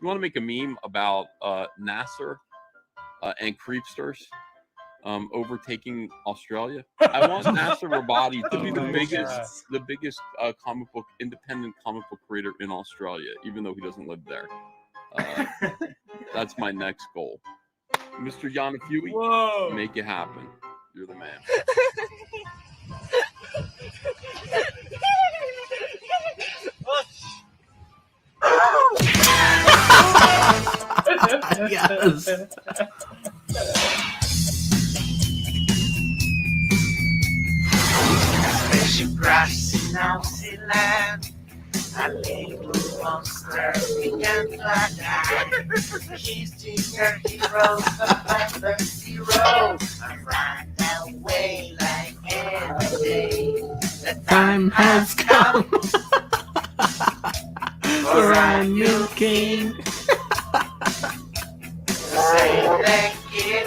You want to make a meme about Nasser and Creepsters overtaking Australia? I want Nasser Rabadi to be the biggest independent comic book creator in Australia, even though he doesn't live there. That's my next goal. Mr. Yanafui, make it happen. You're the man. Yes. Special grass in New Zealand. A little monster he can fly down. He's the hero, the zero. I run away like every day. The Time has come for a new king. Say thank you.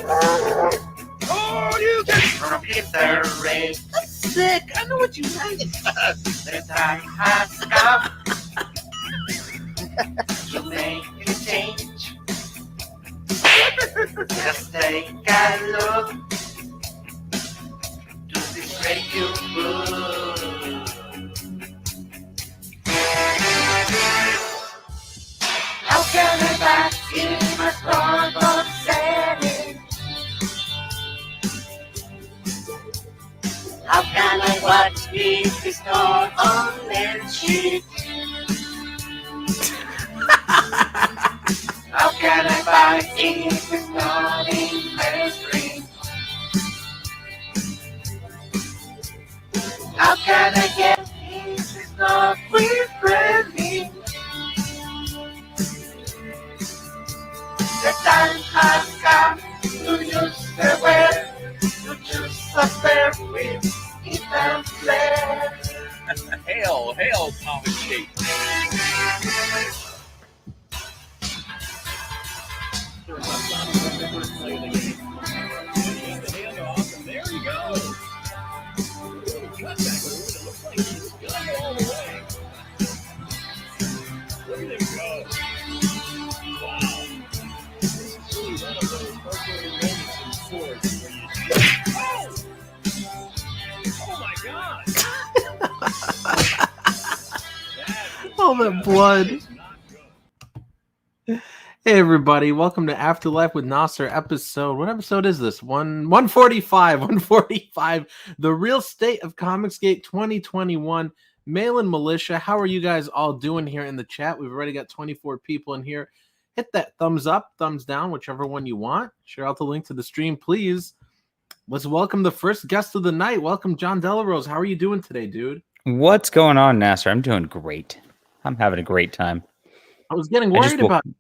Oh, you can get the rain. Sick. I know what you like. The time has come to make a change. Just take a look to this great new book. How can I back in my storm setting? How can I watch this storm on their sheet? How can I fight if it's not in my street? How can I get if it's not befriending? The time has come to use the web, to choose a fair with eternal flare. Hail, Comicsgate. There you go. Look at him go. Wow. This is really one of those personal moments in sports where you see, oh my God. All that blood. Hey everybody, welcome to Afterlife with Nasser episode. What episode is this? 145. The Real State of Comicsgate 2021. Mail-in Militia. How are you guys all doing here in the chat? We've already got 24 people in here. Hit that thumbs up, thumbs down, whichever one you want. Share out the link to the stream, please. Let's welcome the first guest of the night. Welcome, John Delarose. How are you doing today, dude? What's going on, Nasser? I'm doing great. I'm having a great time. I was getting worried about it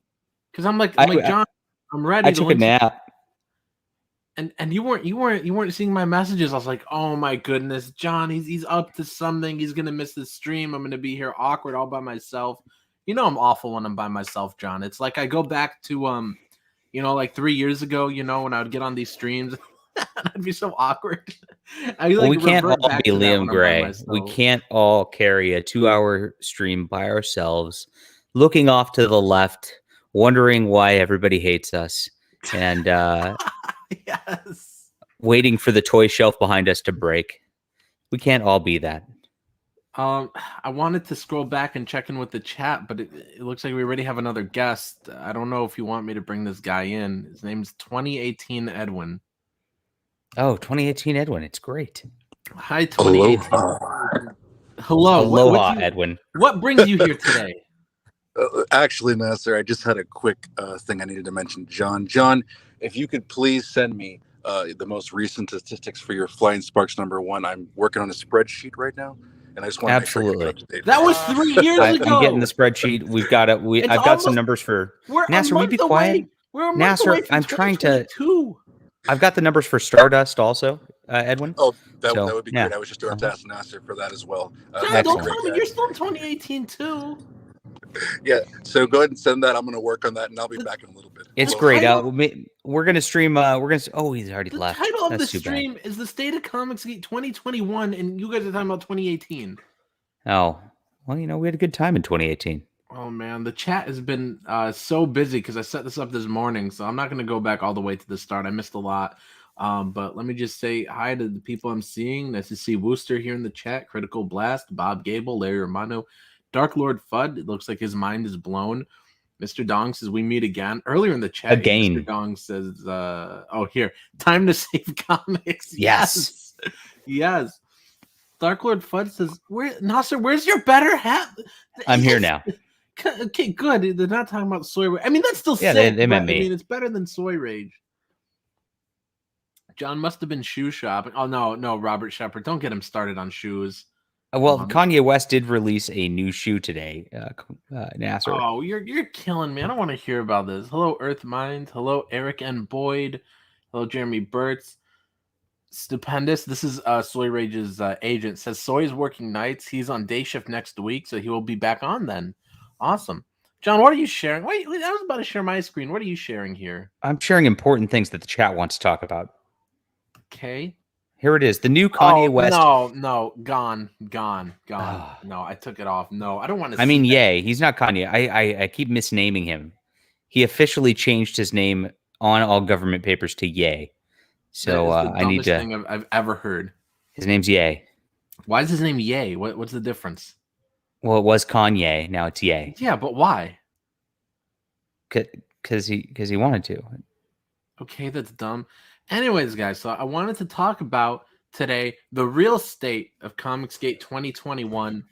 because I'm like, John, I'm ready. I took a nap. And you weren't seeing my messages. I was like, oh my goodness, John, he's up to something. He's gonna miss the stream. I'm gonna be here awkward all by myself. You know I'm awful when I'm by myself, John. It's like I go back to like 3 years ago, when I would get on these streams. I'd be so awkward. We can't all be Liam Gray. We can't all carry a 2-hour stream by ourselves, looking off to the left, wondering why everybody hates us, and yes, waiting for the toy shelf behind us to break. We can't all be that. I wanted to scroll back and check in with the chat, but it looks like we already have another guest. I don't know if you want me to bring this guy in. His name's 2018 Edwin. Oh, 2018 Edwin. It's great. Hi, 2018. Hello. Aloha, Edwin. What brings you here today? Actually, Nasser, I just had a quick thing I needed to mention. John, if you could please send me the most recent statistics for your Flying Sparks #1. I'm working on a spreadsheet right now, and I just want to absolutely. Make sure you're up to date. That was 3 years ago. I'm getting the spreadsheet. We've got it. I've got some numbers for Nasser. Will you be quiet? Nasser, I'm trying to. I've got the numbers for Stardust also, Edwin. Oh, that would be great. I was just doing to ask Nasser for that as well. Don't tell me you're still in 2018 too. Yeah, so go ahead and send that. I'm going to work on that, and I'll be back in a little bit. It's great. We're going to stream. Oh, he's already left. The title of the stream is "The State of Comicsgate 2021," and you guys are talking about 2018. Oh, well, we had a good time in 2018. Oh man, the chat has been so busy because I set this up this morning, so I'm not going to go back all the way to the start. I missed a lot. But let me just say hi to the people I'm seeing. Nice to see Wooster here in the chat. Critical Blast, Bob Gable, Larry Romano, Dark Lord Fudd. It looks like his mind is blown. Mr. Dong says we meet again. Earlier in the chat, again. Mr. Dong says, "Oh, here, time to save comics." Yes, yes. Dark Lord Fudd says, "Where, Nasser? Where's your better hat?" I'm here now. Okay, good. They're not talking about soy rage. I mean, that's still sick. They meant me. I mean, it's better than soy rage. John must have been shoe shopping. Oh no, Robert Shepard, don't get him started on shoes. Well, Kanye West did release a new shoe today. Nasser. Oh, you're killing me. I don't want to hear about this. Hello, Earth Mind. Hello, Eric N. Boyd. Hello, Jeremy Burtz. Stupendous. This is Soy Rage's agent. Says Soy is working nights. He's on day shift next week, so he will be back on then. Awesome. John, what are you sharing? Wait, I was about to share my screen. What are you sharing here? I'm sharing important things that the chat wants to talk about. Okay. Here it is. The new Kanye West. No, gone. No, I took it off. No, I don't want to. I mean, Ye. He's not Kanye. I keep misnaming him. He officially changed his name on all government papers to Ye. So I need to. Thing I've ever heard. His name's Ye. Why is his name Ye? What's the difference? Well, it was Kanye. Now it's Ye. Yeah, but why? Because he wanted to. Okay, that's dumb. Anyways, guys, so I wanted to talk about today the real state of Comicsgate 2021.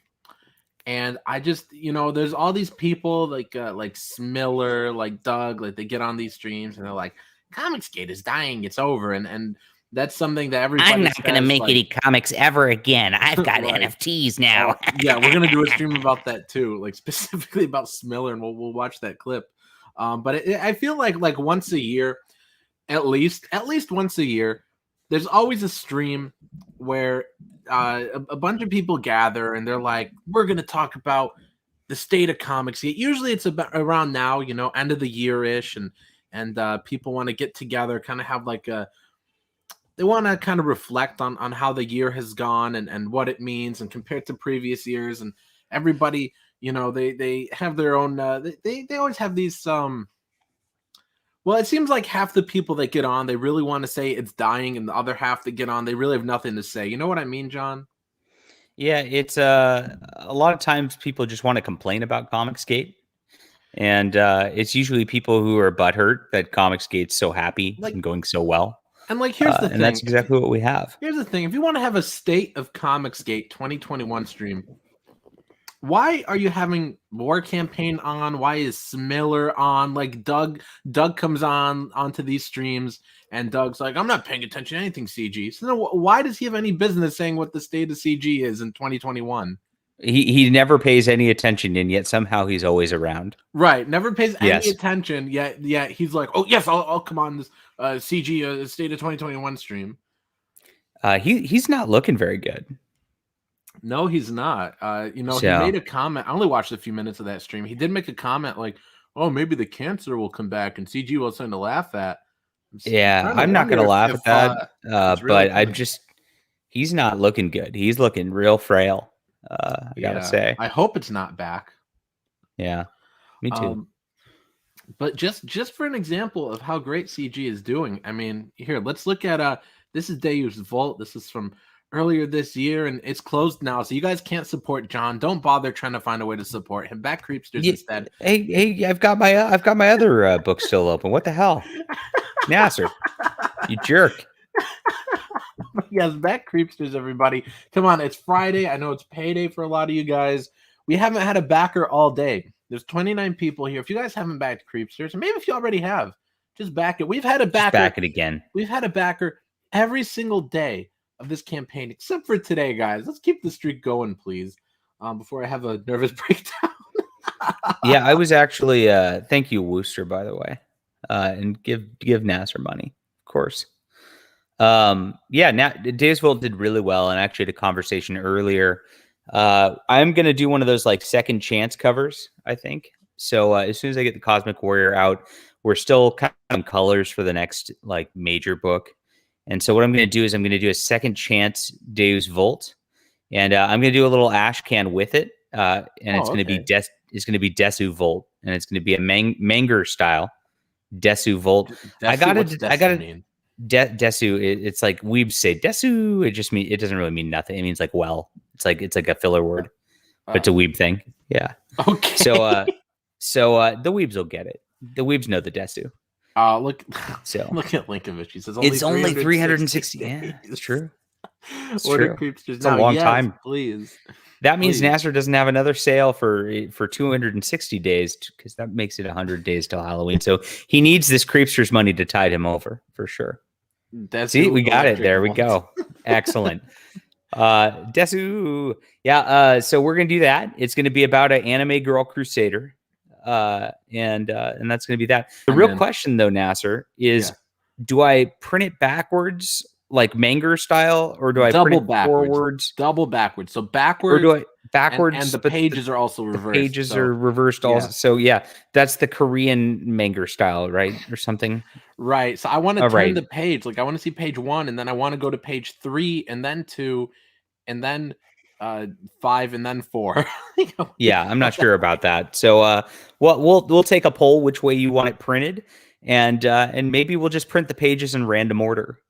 And I just, there's all these people like Smiller, like Doug, like they get on these streams and they're like, Comicsgate is dying, it's over. And that's something that everybody I'm not going to make any comics ever again. I've got right. NFTs now. Yeah, we're going to do a stream about that too, like specifically about Smiller, and we'll watch that clip. But I feel like once a year, at least once a year, there's always a stream where a bunch of people gather and they're like, we're going to talk about the state of comics. Usually it's about around now, end of the year-ish, and people want to get together, kind of have they want to kind of reflect on how the year has gone and what it means and compared to previous years. And everybody, they have their own, they always have these, well, it seems like half the people that get on, they really want to say it's dying, and the other half that get on, they really have nothing to say. You know what I mean, John? Yeah, it's a lot of times people just want to complain about Comicsgate. And it's usually people who are butthurt that Comicsgate's so happy and going so well. And here's the thing. And that's exactly what we have. Here's the thing. If you want to have a State of Comicsgate 2021 stream, why are you having War Campaign on? Why is Smiller on? Like Doug comes onto these streams, and Doug's like, I'm not paying attention to anything CG. So then why does he have any business saying what the state of CG is in 2021? He never pays any attention, and yet somehow he's always around. Right, never pays any attention. Yet he's like, oh yes, I'll come on this CG State of 2021 stream. He's not looking very good. No, he's not. He made a comment. I only watched a few minutes of that stream. He did make a comment like, "Oh, maybe the cancer will come back and CG will something to laugh at." I'm not going to laugh at that, but he's not looking good. He's looking real frail. I gotta say. I hope it's not back. Yeah, me too. But just for an example of how great CG is doing, I mean, here, let's look at this is DeUS Vault. This is from earlier this year, and it's closed now, so you guys can't support John. Don't bother trying to find a way to support him. Back Creepsters instead. Hey, I've got my other book still open. What the hell, Nasser? You jerk. Yes, back Creepsters, everybody. Come on, it's Friday. I know it's payday for a lot of you guys. We haven't had a backer all day. There's 29 people here. If you guys haven't backed Creepsters, or maybe if you already have, just back it. We've had a backer. Just back it again. We've had a backer every single day of this campaign, except for today, guys. Let's keep the streak going, please, before I have a nervous breakdown. Yeah, I was actually, thank you, Wooster, by the way, and give Nasser money, of course. Now DeUS Vault did really well, and I actually had a conversation earlier. I'm gonna do one of those like second chance covers, I think. So as soon as I get the Cosmic Warrior out, we're still kind of in colors for the next like major book. And so what I'm gonna do is I'm gonna do a second chance DeUS Vault, and I'm gonna do a little ash can with it. And it's gonna be is going to be DeUS Vault, and it's going to be a Manger style DeUS Vault. I got it. DeSu. It's like weebs say DeSu. It doesn't really mean nothing. It means like well. It's like a filler word, but it's a weeb thing. Yeah. Okay. So the weebs will get it. The weebs know the DeSu. Look at Linkovich. He says it's only 360. Yeah, it's true. It's true. It's a long time. Please. That means Nasser doesn't have another sale for 260 days because that makes it 100 days till Halloween. So he needs this Creepsters money to tide him over for sure. See, we got it. There we go. Excellent. DeSu. Yeah. So we're gonna do that. It's gonna be about an anime girl crusader. And that's gonna be that. The real question though, Nasser, is do I print it backwards like Manger style, or do I print it forwards? Double backwards. So backwards. Or do I backwards? And the pages are also reversed. Pages are reversed also. So yeah, that's the Korean Manger style, right, or something. Right. So I want to turn the page. Like I want to see page 1, and then I want to go to page 3, and then 2, and then 5, and then 4. Yeah, I'm not sure about that. So we'll take a poll which way you want it printed, and maybe we'll just print the pages in random order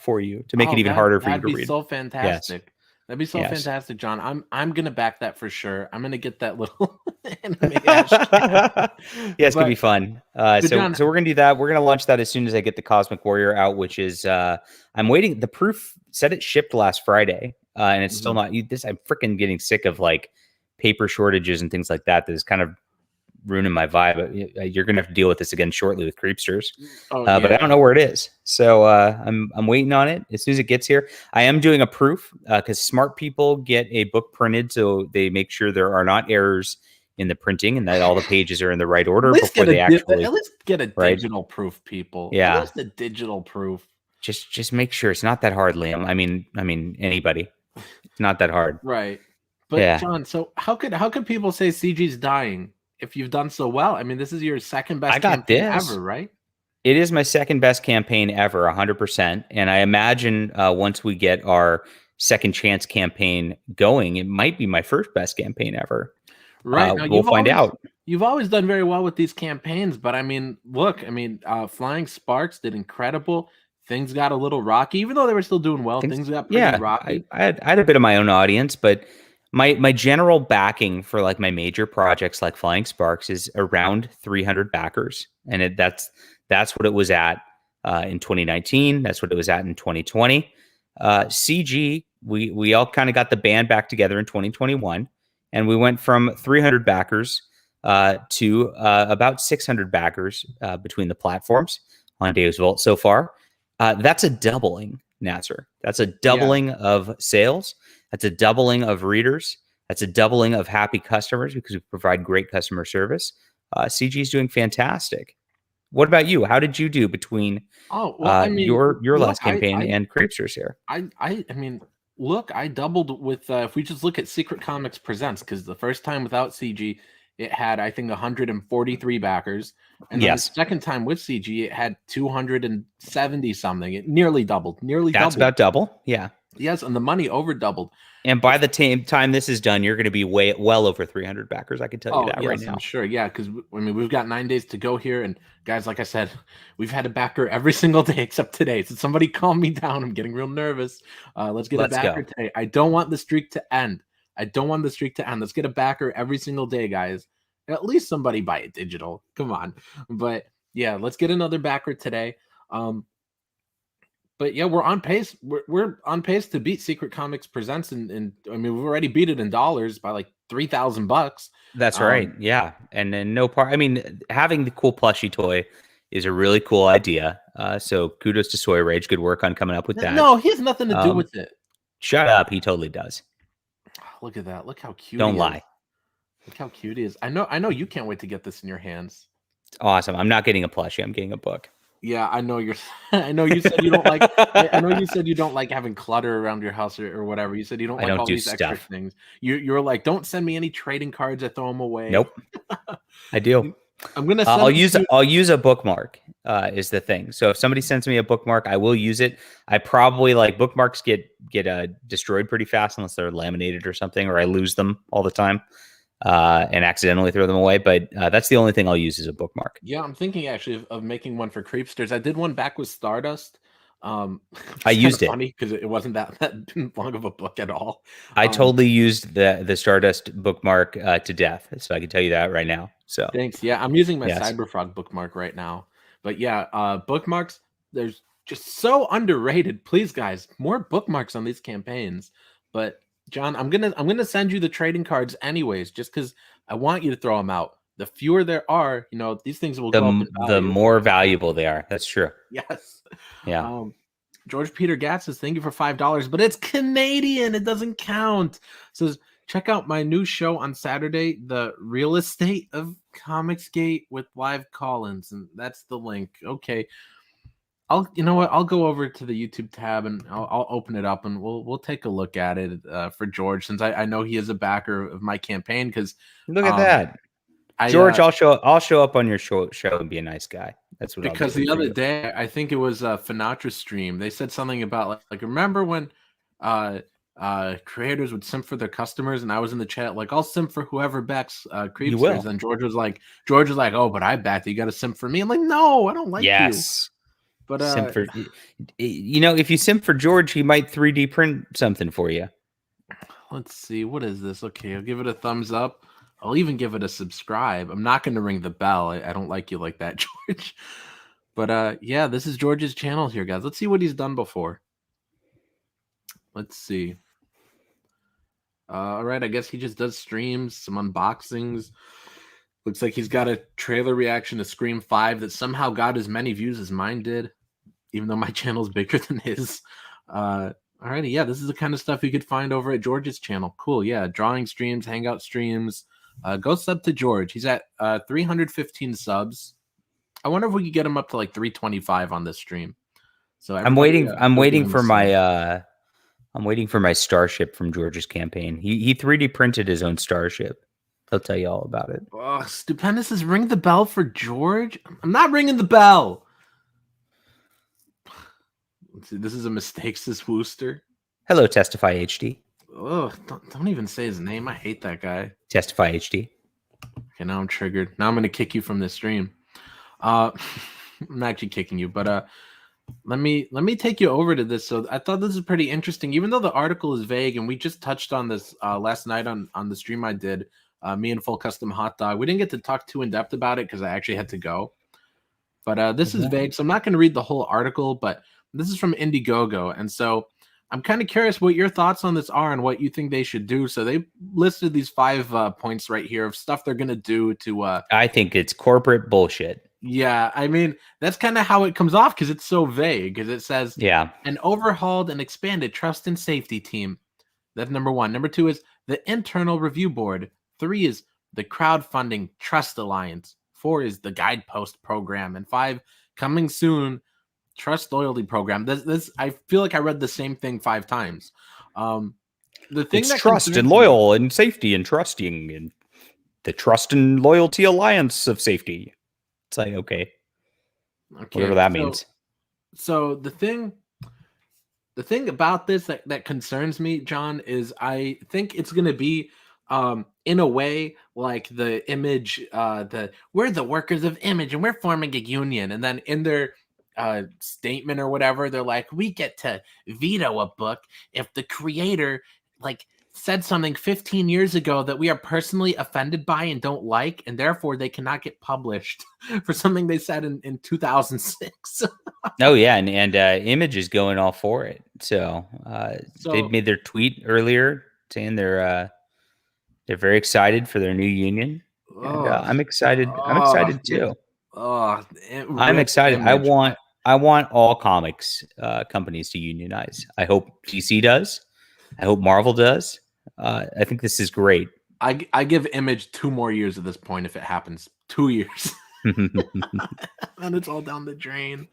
for you to make it even harder for you to read. That'd be so fantastic. Yes. That'd be so fantastic, John. I'm gonna back that for sure. I'm gonna get that little anime hashtag. Yeah, it's gonna be fun. So we're gonna do that. We're gonna launch that as soon as I get the Cosmic Warrior out, which is I'm waiting. The proof said it shipped last Friday, and it's still not. I'm freaking getting sick of like paper shortages and things like that. That is kind of ruining my vibe. You're gonna have to deal with this again shortly with Creepsters, but I don't know where it is. So I'm waiting on it. As soon as it gets here, I am doing a proof because smart people get a book printed, so they make sure there are not errors in the printing and that all the pages are in the right order before they actually. At least get a digital proof, people. Yeah, at least a digital proof. Just make sure it's not that hard, Liam. I mean anybody. It's not that hard, right? But John, so how could people say CG's dying if you've done so well? I mean, this is your second best campaign ever, right? It is my second best campaign ever, 100%. And I imagine once we get our second chance campaign going, it might be my first best campaign ever. Right. We'll find out. You've always done very well with these campaigns, but I mean, look, Flying Sparks did incredible. Things got a little rocky, even though they were still doing well. Things got pretty rocky. I had a bit of my own audience, but my general backing for like my major projects like Flying Sparks is around 300 backers, and that's what it was at in 2019. That's what it was at in 2020. CG, we all kind of got the band back together in 2021, and we went from 300 backers to about 600 backers between the platforms on DeUS Vault so far. That's a doubling, Nasser. That's a doubling of sales. That's a doubling of readers. That's a doubling of happy customers because we provide great customer service. CG is doing fantastic. What about you? How did you do between your last campaign and Creepsters here? I mean, look, I doubled with if we just look at Secret Comics Presents, because the first time without CG, it had, I think, 143 backers. And then the second time with CG, it had 270 something. It nearly doubled. That's about double. Yeah. Yes, and the money over doubled. And by the time this is done, you're going to be well over 300 backers. I can tell you that right now. I'm sure. Yeah, because we've got 9 days to go here, and guys, like I said, we've had a backer every single day except today. So somebody calm me down. I'm getting real nervous. Let's get a backer today. I don't want the streak to end. Let's get a backer every single day, guys. At least somebody buy it digital. Come on. But yeah, let's get another backer today. But yeah, we're on pace. We're on pace to beat Secret Comics Presents, and I mean, we've already beat it in dollars by like $3,000. That's right. Yeah, and then no part. I mean, having the cool plushie toy is a really cool idea. So kudos to Soy Rage. Good work on coming up with that. No, he has nothing to do with it. Shut up. He totally does. Look at that. Look how cute. Don't lie. Look how cute he is. I know you can't wait to get this in your hands. It's awesome. I'm not getting a plushie. I'm getting a book. Yeah, I know you're. I know you said you don't like. I know you said you don't like having clutter around your house or whatever. You said you don't like all these extra things. You're like, don't send me any trading cards. I throw them away. Nope. I do. I'm gonna. I'll use a bookmark. Is the thing. So if somebody sends me a bookmark, I will use it. I probably bookmarks get destroyed pretty fast unless they're laminated or something, or I lose them all the time. and accidentally throw them away. But that's the only thing I'll use as a bookmark. Yeah, I'm thinking actually of making one for Creepsters. I did one back with Stardust. I used it funny because it wasn't that long of a book at all. I totally used the Stardust bookmark to death, so I can tell you that right now. So thanks. Yeah, I'm using my Yes. Cyberfrog bookmark right now. But yeah, bookmarks, there's just so underrated. Please, guys, more bookmarks on these campaigns. But John, I'm gonna send you the trading cards anyways, just because I want you to throw them out. The fewer there are, you know, these things will go up in the value. more valuable they are. That's true. Yes. Yeah. George Peter Gatz says, thank you for $5, but it's Canadian. It doesn't count. Says, check out my new show on Saturday, The Real Estate of Comicsgate with live call-ins. And that's the link. Okay. You know what? I'll go over to the YouTube tab and I'll open it up and we'll take a look at it for George, since I know he is a backer of my campaign. Because look at that. George, I'll show up on your show and be a nice guy. That's what. Because the other day, I think it was a Finatra stream. They said something about like remember when creators would simp for their customers, and I was in the chat like, I'll simp for whoever backs Creepsters, and George was like, oh, but I backed you got to simp for me. I'm like, no, I don't like you. But simp for, you know, if you simp for George, he might 3D print something for you. Let's see, what is this? Okay, I'll give it a thumbs up. I'll even give it a subscribe. I'm not going to ring the bell. I don't like you like that, George. But yeah, this is George's channel here, guys. Let's see what he's done before. Let's see. All right, I guess he just does streams, some unboxings. Looks like he's got a trailer reaction to Scream 5 that somehow got as many views as mine did, even though my channel's bigger than his. Alrighty, yeah, this is the kind of stuff you could find over at George's channel. Cool, yeah, drawing streams, hangout streams. Go sub to George. He's at 315 subs. I wonder if we could get him up to like 325 on this stream. So I'm waiting for my starship from George's campaign. He 3D printed his own starship. He'll tell you all about it. Oh, Stupendous is ring the bell for George. I'm not ringing the bell. Let's see, this is a mistake, says Wooster. Hello, Testify HD. Oh, don't even say his name. I hate that guy. Testify HD. Okay, now I'm triggered. Now I'm going to kick you from this stream. I'm not actually kicking you, but let me take you over to this. So I thought this is pretty interesting, even though the article is vague, and we just touched on this last night on the stream I did. Me and Full Custom Hot Dog. We didn't get to talk too in depth about it because I actually had to go. But this is vague, so I'm not going to read the whole article. But this is from Indiegogo, and so I'm kind of curious what your thoughts on this are and what you think they should do. So they listed these 5 points right here of stuff they're going to do to. I think it's corporate bullshit. Yeah, I mean, that's kind of how it comes off because it's so vague. Because it says, an overhauled and expanded trust and safety team. That's number 1. Number 2 is the internal review board. 3 is the crowdfunding trust alliance. 4 is the guidepost program. And 5, coming soon, trust loyalty program. This I feel like I read the same thing 5 times. The thing it's trust and loyal and safety and trusting and the trust and loyalty alliance of safety. It's like, okay, whatever that means. So the thing about this that concerns me, John, is I think it's going to be in a way like the Image, we're the workers of Image and we're forming a union. And then in their statement or whatever, they're like, we get to veto a book if the creator like said something 15 years ago that we are personally offended by and don't like, and therefore they cannot get published for something they said in 2006. Oh yeah, and Image is going all for it. So they made their tweet earlier saying they're very excited for their new union. And, I'm excited. I'm excited too. I'm excited. Image. I want all comics companies to unionize. I hope DC does. I hope Marvel does. I think this is great. I give Image 2 more years at this point if it happens. 2 years. And it's all down the drain.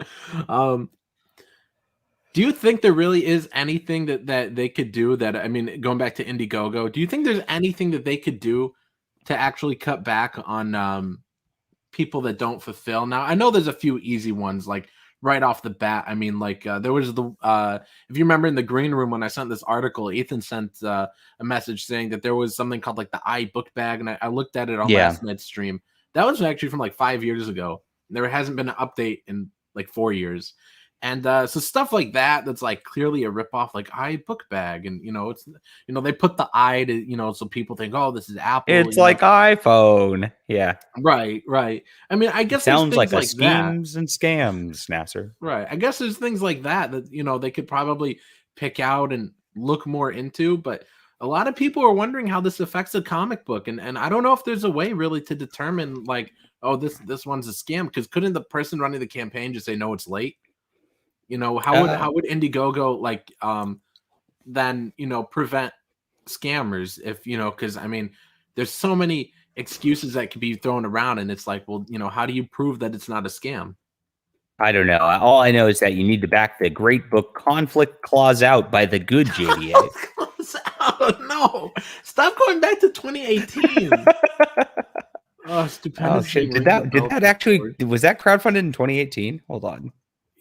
Do you think there really is anything that they could do that, I mean, going back to Indiegogo, do you think there's anything that they could do to actually cut back on people that don't fulfill? Now, I know there's a few easy ones like right off the bat. I mean, like there was the if you remember in the green room when I sent this article, Ethan sent a message saying that there was something called like the iBook bag, and I looked at it on last night's stream. That was actually from like 5 years ago. There hasn't been an update in like 4 years. And so stuff like that, that's like clearly a ripoff, like iBook bag. And, it's, they put the I to, so people think, oh, this is Apple. It's like iPhone. Yeah. Right. I mean, I guess it sounds like a schemes and scams, Nasser. Right. I guess there's things like that, they could probably pick out and look more into. But a lot of people are wondering how this affects a comic book. And I don't know if there's a way really to determine like, oh, this one's a scam. Because couldn't the person running the campaign just say, no, it's late? How would Indiegogo like then prevent scammers if because I mean there's so many excuses that could be thrown around, and it's like, well, how do you prove that it's not a scam? I don't know. All I know is that you need to back the great book Conflict Clause Out by the good JDA. Clause Out? No, stop going back to 2018. Oh, stupendous. Oh shit! Did that actually was that crowdfunded in 2018? Hold on.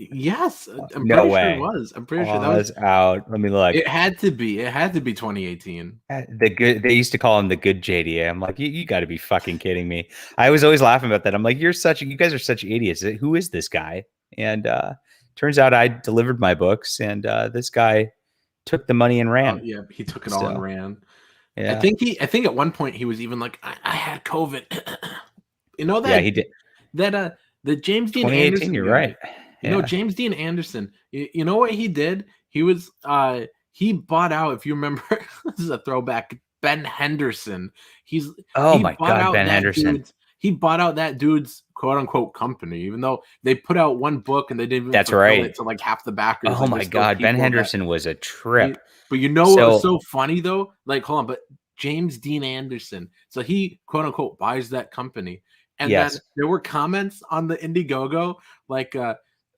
Yes, I'm no pretty way. Sure it was. I'm pretty sure that was out. Let me look. It had to be 2018. They used to call him the good JDA. I'm like, you got to be fucking kidding me. I was always laughing about that. I'm like, you guys are such idiots. Who is this guy? And turns out I delivered my books, and this guy took the money and ran. Oh, yeah, he took it all and ran. Yeah. I think at one point he was even like, I had COVID. That? Yeah, he did. That the James Dean 2018. Anderson. You're right. Yeah. James Dean Anderson. You know what he did? He was he bought out. If you remember, this is a throwback. Ben Henderson. My God, Ben Henderson. He bought out that dude's quote unquote company, even though they put out one book and they didn't. That's right. It to like half the backers. Oh my God, Ben Henderson was a trip. But what was so funny though? Like, hold on, but James Dean Anderson. So he quote unquote buys that company, and then there were comments on the Indiegogo like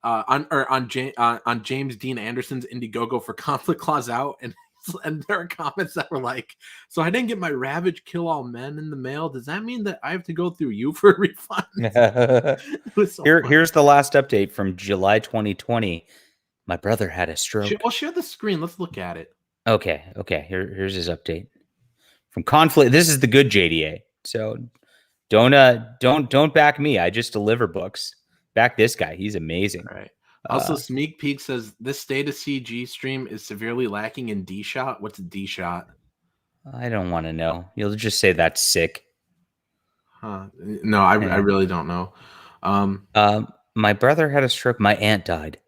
on James Dean Anderson's Indiegogo for Conflict Clause Out, and there are comments that were like, so I didn't get my Ravage Kill All Men in the mail. Does that mean that I have to go through you for a refund? Here's the last update from July 2020. My brother had a stroke. Well, share the screen. Let's look at it. Okay. Here's his update from Conflict. This is the good JDA. So don't back me. I just deliver books. Back this guy. He's amazing. All right. Also, Sneak Peek says this State of CG stream is severely lacking in Dshot. What's Dshot? I don't want to know. You'll just say that's sick. Huh? No, I really don't know. My brother had a stroke. My aunt died.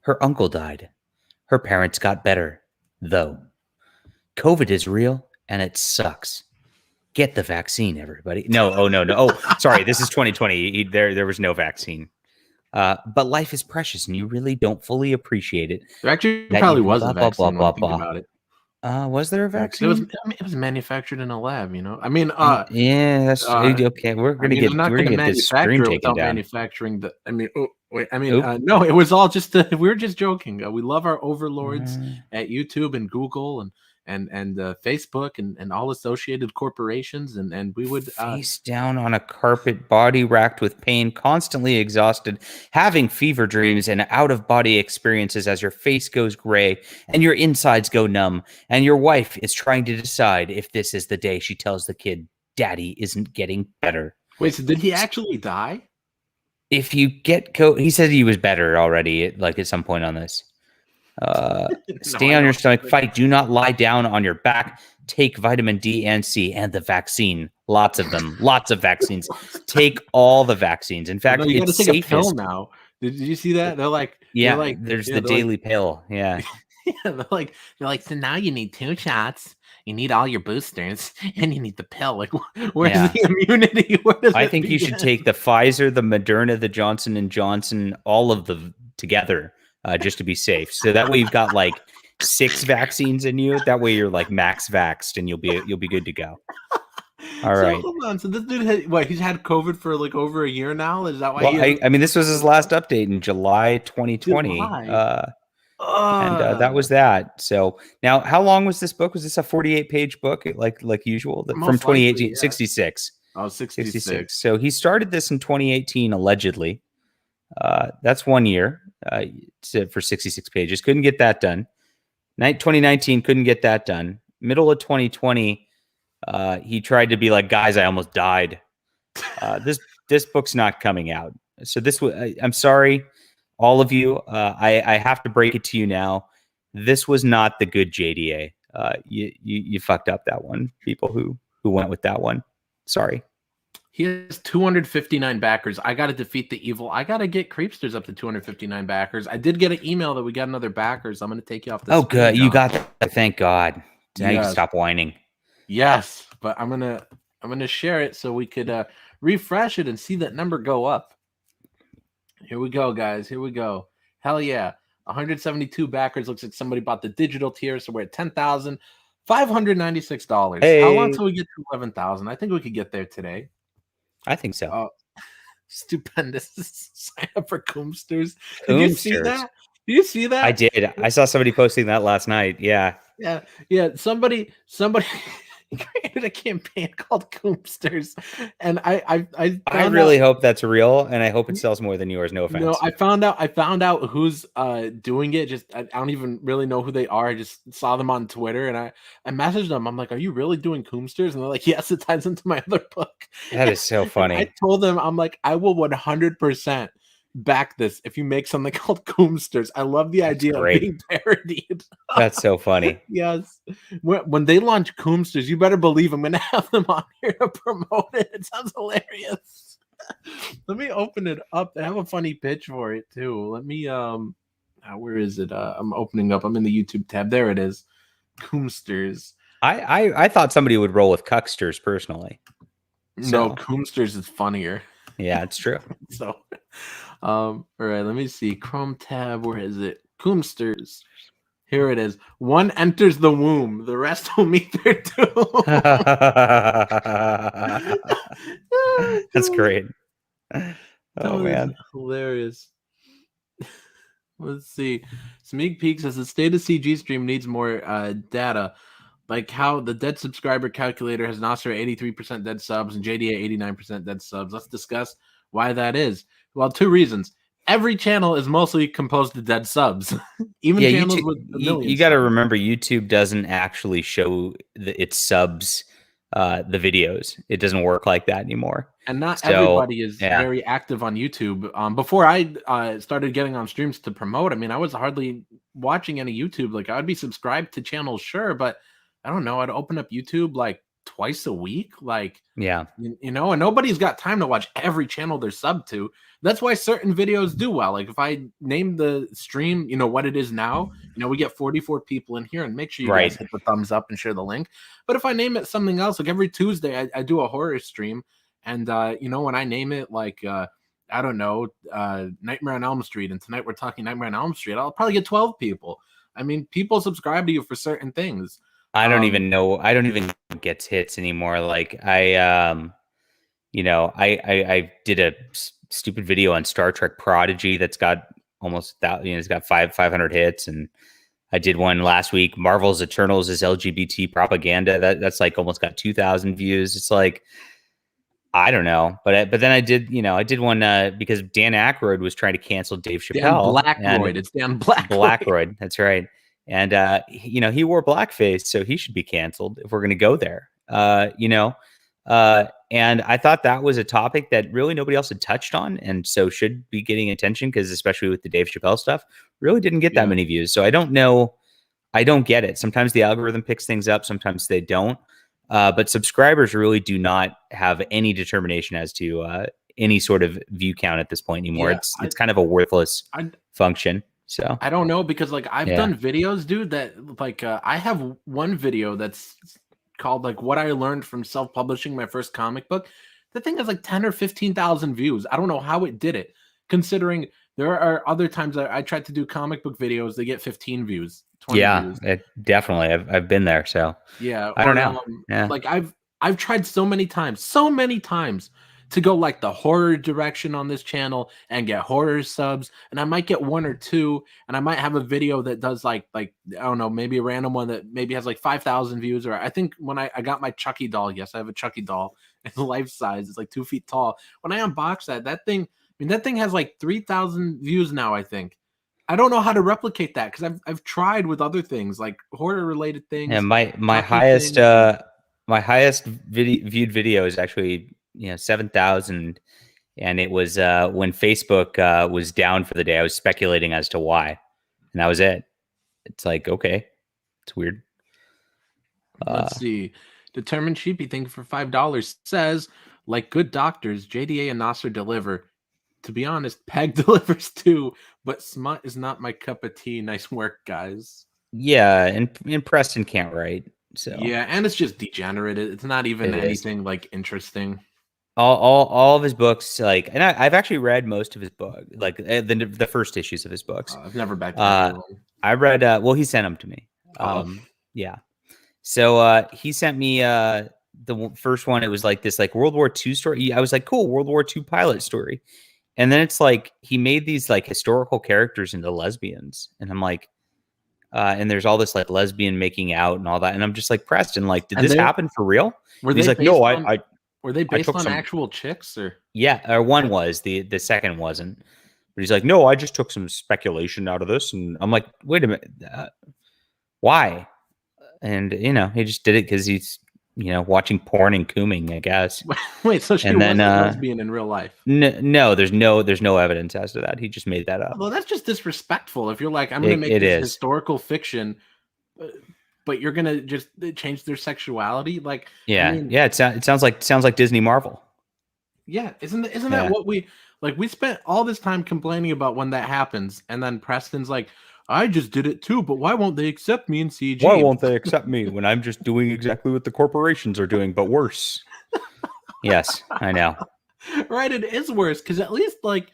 Her uncle died. Her parents got better, though. COVID is real and it sucks. Get the vaccine, everybody. No. Oh, sorry. This is 2020. There was no vaccine. But life is precious, and you really don't fully appreciate it. There actually probably was a vaccine. About it. Was there a vaccine? It was manufactured in a lab. I mean, yeah, that's okay. We're gonna get this screen taken down. Manufacturing the. I mean, no, it was all just. We were just joking. We love our overlords at YouTube and Google and Facebook and all associated corporations, and we would face down on a carpet, body racked with pain, constantly exhausted, having fever dreams and out-of-body experiences as your face goes gray and your insides go numb, and your wife is trying to decide if this is the day she tells the kid daddy isn't getting better. Wait, so did he actually die? If you get he said he was better already at some point on this. Stay on your stomach, fight, do not lie down on your back, take vitamin D and C and the vaccine, lots of them, lots of vaccines. Take all the vaccines. In fact, you it's take safest. A pill now. Did you see that? They're like, there's the daily pill. Yeah. They're like, so now you need 2 shots. You need all your boosters, and you need the pill. Like, where's the immunity? I think you should take the Pfizer, the Moderna, the Johnson & Johnson, all of them together. Just to be safe. So that way you've got 6 vaccines in you. That way you're max vaxxed and you'll be good to go. All right. Hold on. So this dude he's had COVID for over a year now? Is that why? I mean, this was his last update in July 2020. And that was that. So now how long was this book? Was this a 48-page book like usual? From 2018, 66. Oh, 66. So he started this in 2018, allegedly. That's 1 year. for 66 pages. Couldn't get that done. 2019 couldn't get that done. Middle of 2020, he tried to be like, guys, I almost died. This book's not coming out. So I'm sorry, all of you. I have to break it to you now. This was not the good JDA. You fucked up that one. People who went with that one. Sorry. He has 259 backers. I got to defeat the evil. I got to get Creepsters up to 259 backers. I did get an email that we got another backers. I'm going to take you off the screen, good. John. You got that. Thank God. Now you can stop whining. Yes, but I'm gonna share it so we could refresh it and see that number go up. Here we go, guys. Here we go. Hell yeah. 172 backers. Looks like somebody bought the digital tier, so we're at $10,596. Hey. How long till we get to 11,000? I think we could get there today. I think so. Stupendous. Sign up for Komsters. Did you see that? Did you see that? I did. I saw somebody posting that last night. Yeah. Yeah. Somebody created a campaign called Komsters, and I really hope that's real, and I hope it sells more than yours. No offense. No, I found out who's doing it. Just I don't even really know who they are. I just saw them on Twitter, and I messaged them. I'm like, "Are you really doing Komsters?" And they're like, "Yes, it ties into my other book." That is so funny. I told them, I'm like, "I will 100% back this if you make something called Komsters." I love the idea of being parodied. That's so funny. Yes. When they launch Komsters, you better believe I'm gonna have them on here to promote it. It sounds hilarious. Let me open it up. I have a funny pitch for it too. Let me where is it? I'm opening up. I'm in the YouTube tab. There it is. Komsters. I thought somebody would roll with Cucksters personally. No, Komsters is funnier. Yeah, it's true. So all right, let me see. Chrome tab, where is it? Komsters. Here it is. One enters the womb, the rest will meet their doom. That's great. Oh man, hilarious. Let's see. Smeek Peek says the state of CG stream needs more data, like how the dead subscriber calculator has Nasser 83% dead subs and JDA 89% dead subs. Let's discuss why that is. Well, two reasons. Every channel is mostly composed of dead subs. Even channels with millions. You got to remember, YouTube doesn't actually show its subs, the videos. It doesn't work like that anymore. And not everybody is very active on YouTube. Before I started getting on streams to promote, I mean, I was hardly watching any YouTube. Like, I'd be subscribed to channels, sure, but I don't know. I'd open up YouTube like twice a week. Like, yeah, you know, and nobody's got time to watch every channel they're sub to. That's why certain videos do well. Like if I name the stream, you know, what it is now, you know, we get 44 people in here, and make sure you guys hit the thumbs up and share the link. But if I name it something else, like every Tuesday I do a horror stream, and you know, when I name it like I don't know, Nightmare on Elm Street, and tonight we're talking Nightmare on Elm Street, I'll probably get 12 people. I mean, people subscribe to you for certain things. I don't even know. I don't even get hits anymore. Like I did a stupid video on Star Trek Prodigy that's got almost that. You know, it's got 500 hits, and I did one last week. Marvel's Eternals is LGBT propaganda. That's like almost got 2,000 views. It's like, I don't know, but then I did one because Dan Aykroyd was trying to cancel Dave Chappelle. It's Dan Blackroyd. Blackroyd, that's right. And he wore blackface, so he should be canceled if we're going to go there. And I thought that was a topic that really nobody else had touched on, and so should be getting attention, because especially with the Dave Chappelle stuff, really didn't get that many views. So I don't know. I don't get it. Sometimes the algorithm picks things up, sometimes they don't. But subscribers really do not have any determination as to any sort of view count at this point anymore. Yeah, it's kind of a worthless function. So I don't know, because like I've done videos, dude, that like I have one video that's called like what I learned from self-publishing my first comic book. The thing has like 10 or 15,000 views. I don't know how it did it, considering there are other times that I tried to do comic book videos, they get 15 views. 20 views. Definitely. I've been there. So yeah, I don't know. Like I've tried so many times to go like the horror direction on this channel and get horror subs, and I might get one or two, and I might have a video that does like I don't know, maybe a random one that maybe has like 5,000 views. Or I think when I got my Chucky doll, yes, I have a Chucky doll, it's life size, it's like 2 feet tall. When I unbox that thing, I mean, that thing has like 3,000 views now, I think. I don't know how to replicate that because I've tried with other things like horror related things. And my highest viewed video is actually 7,000, and it was when Facebook was down for the day. I was speculating as to why, and that was it. It's like, okay, it's weird. Let's see. Determined Sheepy, thank you for $5. Says, like good doctors, JDA and Nasser deliver. To be honest, Peg delivers too, but smut is not my cup of tea. Nice work, guys. Yeah, and Preston can't write. So yeah, and it's just degenerate. It's not even anything like interesting. All of his books, like, and I've actually read most of his book, like the first issues of his books. I've never backed one. I read. Well, he sent them to me. Yeah. So he sent me the first one. It was like this, like World War II story. I was like, cool, World War II pilot story. And then it's like he made these like historical characters into lesbians, and I'm like, and there's all this like lesbian making out and all that, and I'm just like, Preston, like, did this happen for real? He's like, no, I. Were they based on actual chicks or? Yeah, or one was, the second wasn't. But he's like, no, I just took some speculation out of this, and I'm like, wait a minute, why? And he just did it because he's watching porn and cooming, I guess. Wait, so she wasn't lesbian in real life? No, there's no evidence as to that. He just made that up. Well, that's just disrespectful. If you're like, I'm going to make this historical fiction, but you're going to just change their sexuality, like it sounds like Disney Marvel. Yeah, isn't that what we like? We spent all this time complaining about when that happens, and then Preston's like, I just did it too, but why won't they accept me in CG? Why won't they accept me when I'm just doing exactly what the corporations are doing, but worse? Yes, I know. Right, it is worse because at least like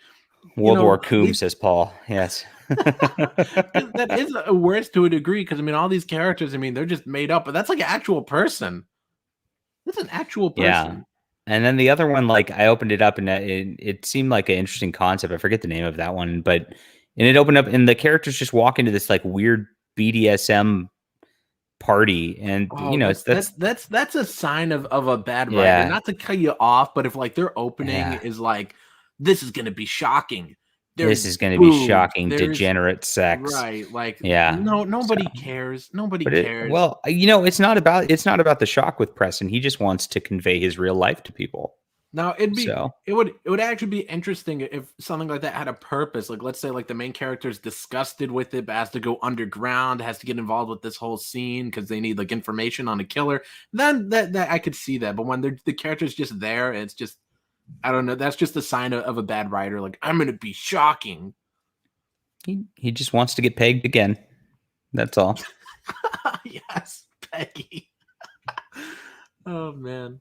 World War Coom, says Paul. Yes, that is worse to a degree because all these characters, they're just made up, but that's like an actual person. That's an actual person. Yeah. And then the other one, like I opened it up and it seemed like an interesting concept. I forget the name of that one, but. And it opened up, and the characters just walk into this like weird BDSM party, and that's a sign of a bad writer. Not to cut you off, but if like their opening is like, this is going to be shocking. This is going to be shocking, degenerate sex, right? Like, nobody cares. Nobody cares. Well, it's not about the shock with Preston. He just wants to convey his real life to people. Now it would actually be interesting if something like that had a purpose. Like, let's say like the main character is disgusted with it, but has to go underground, has to get involved with this whole scene because they need like information on a killer. Then that I could see that. But when the character's just there, it's just, I don't know. That's just a sign of a bad writer. Like, I'm gonna be shocking. He just wants to get pegged again. That's all. Yes, Peggy. Oh man.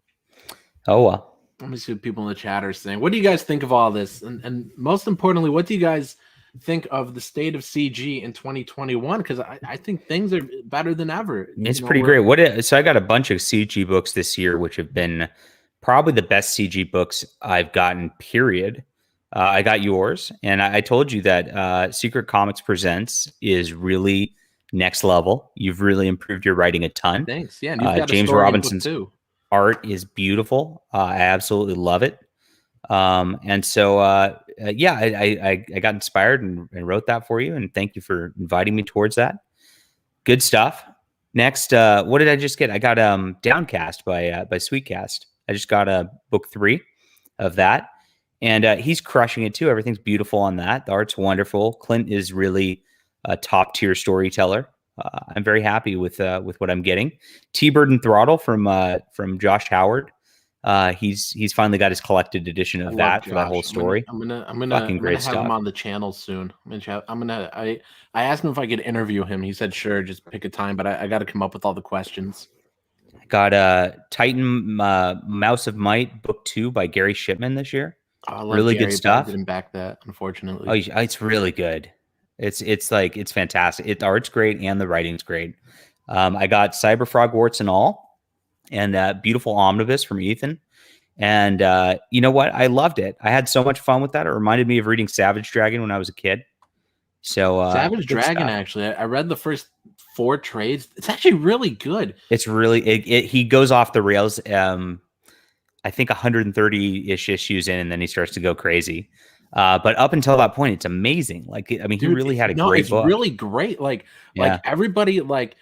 Oh well. Let me see what people in the chat are saying. What do you guys think of all this? And most importantly, what do you guys think of the state of CG in 2021? Because I think things are better than ever. It's pretty great. So I got a bunch of CG books this year, which have been probably the best CG books I've gotten, period. I got yours. And I told you that Secret Comics Presents is really next level. You've really improved your writing a ton. Thanks. Yeah. And you've got James Robinson's too. Art is beautiful. I absolutely love it. And so, I got inspired and wrote that for you. And thank you for inviting me towards that. Good stuff. Next, what did I just get? I got Downcast by Sweetcast. I just got book 3 of that. And he's crushing it too. Everything's beautiful on that. The art's wonderful. Clint is really a top tier storyteller. I'm very happy with what I'm getting. T-Bird and Throttle from Josh Howard. He's finally got his collected edition of that for that whole story. I'm gonna have him on the channel soon. I asked him if I could interview him. He said sure, just pick a time. But I got to come up with all the questions. Got Titan Mouse of Might book 2 by Gary Shipman this year. Really good stuff. I didn't back that, unfortunately. Oh, it's really good. It's fantastic. The art's great and the writing's great. I got Cyberfrog Warts and All, and Beautiful Omnibus from Ethan. And you know what? I loved it. I had so much fun with that. It reminded me of reading Savage Dragon when I was a kid. So Savage Dragon, actually, I read the first 4 trades. It's actually really good. It's really he goes off the rails. I think 130-ish issues in, and then he starts to go crazy. But up until that point, it's amazing. Like, I mean, he really had a great book. It's really great. Like everybody's like,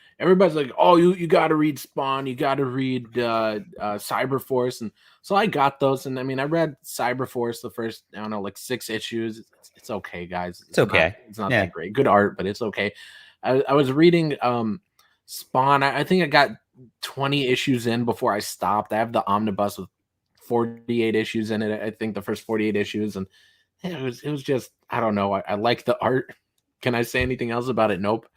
oh, you got to read Spawn, you got to read Cyberforce, and so I got those. And I mean, I read Cyberforce the first, I don't know, like 6 issues. It's okay, guys. It's okay. It's not that great. Good art, but it's okay. I was reading Spawn. I think I got 20 issues in before I stopped. I have the omnibus with 48 issues in it. I think the first 48 issues, and it was just, I don't know. I like the art. Can I say anything else about it? Nope.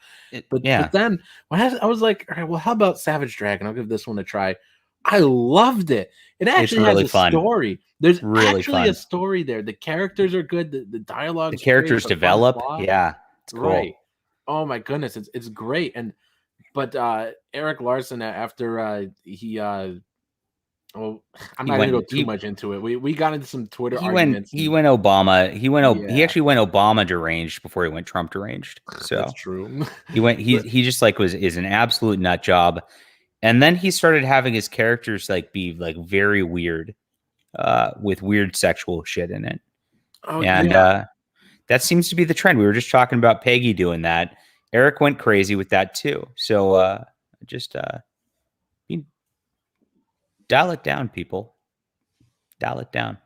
But then when I was like, all right, well, how about Savage Dragon? I'll give this one a try. I loved it. It actually has a story. There's actually a story there. The characters are good. The dialogue. The characters develop. Yeah, it's cool. Right. Oh my goodness, it's great. But Eric Larson, after he well, I'm not gonna go too much into it. We got into some Twitter arguments. He went Obama. He actually went Obama deranged before he went Trump deranged. So that's true. He just like is an absolute nut job. And then he started having his characters like be like very weird, with weird sexual shit in it. That seems to be the trend. We were just talking about Peggy doing that. Eric went crazy with that too. So dial it down, people. Dial it down.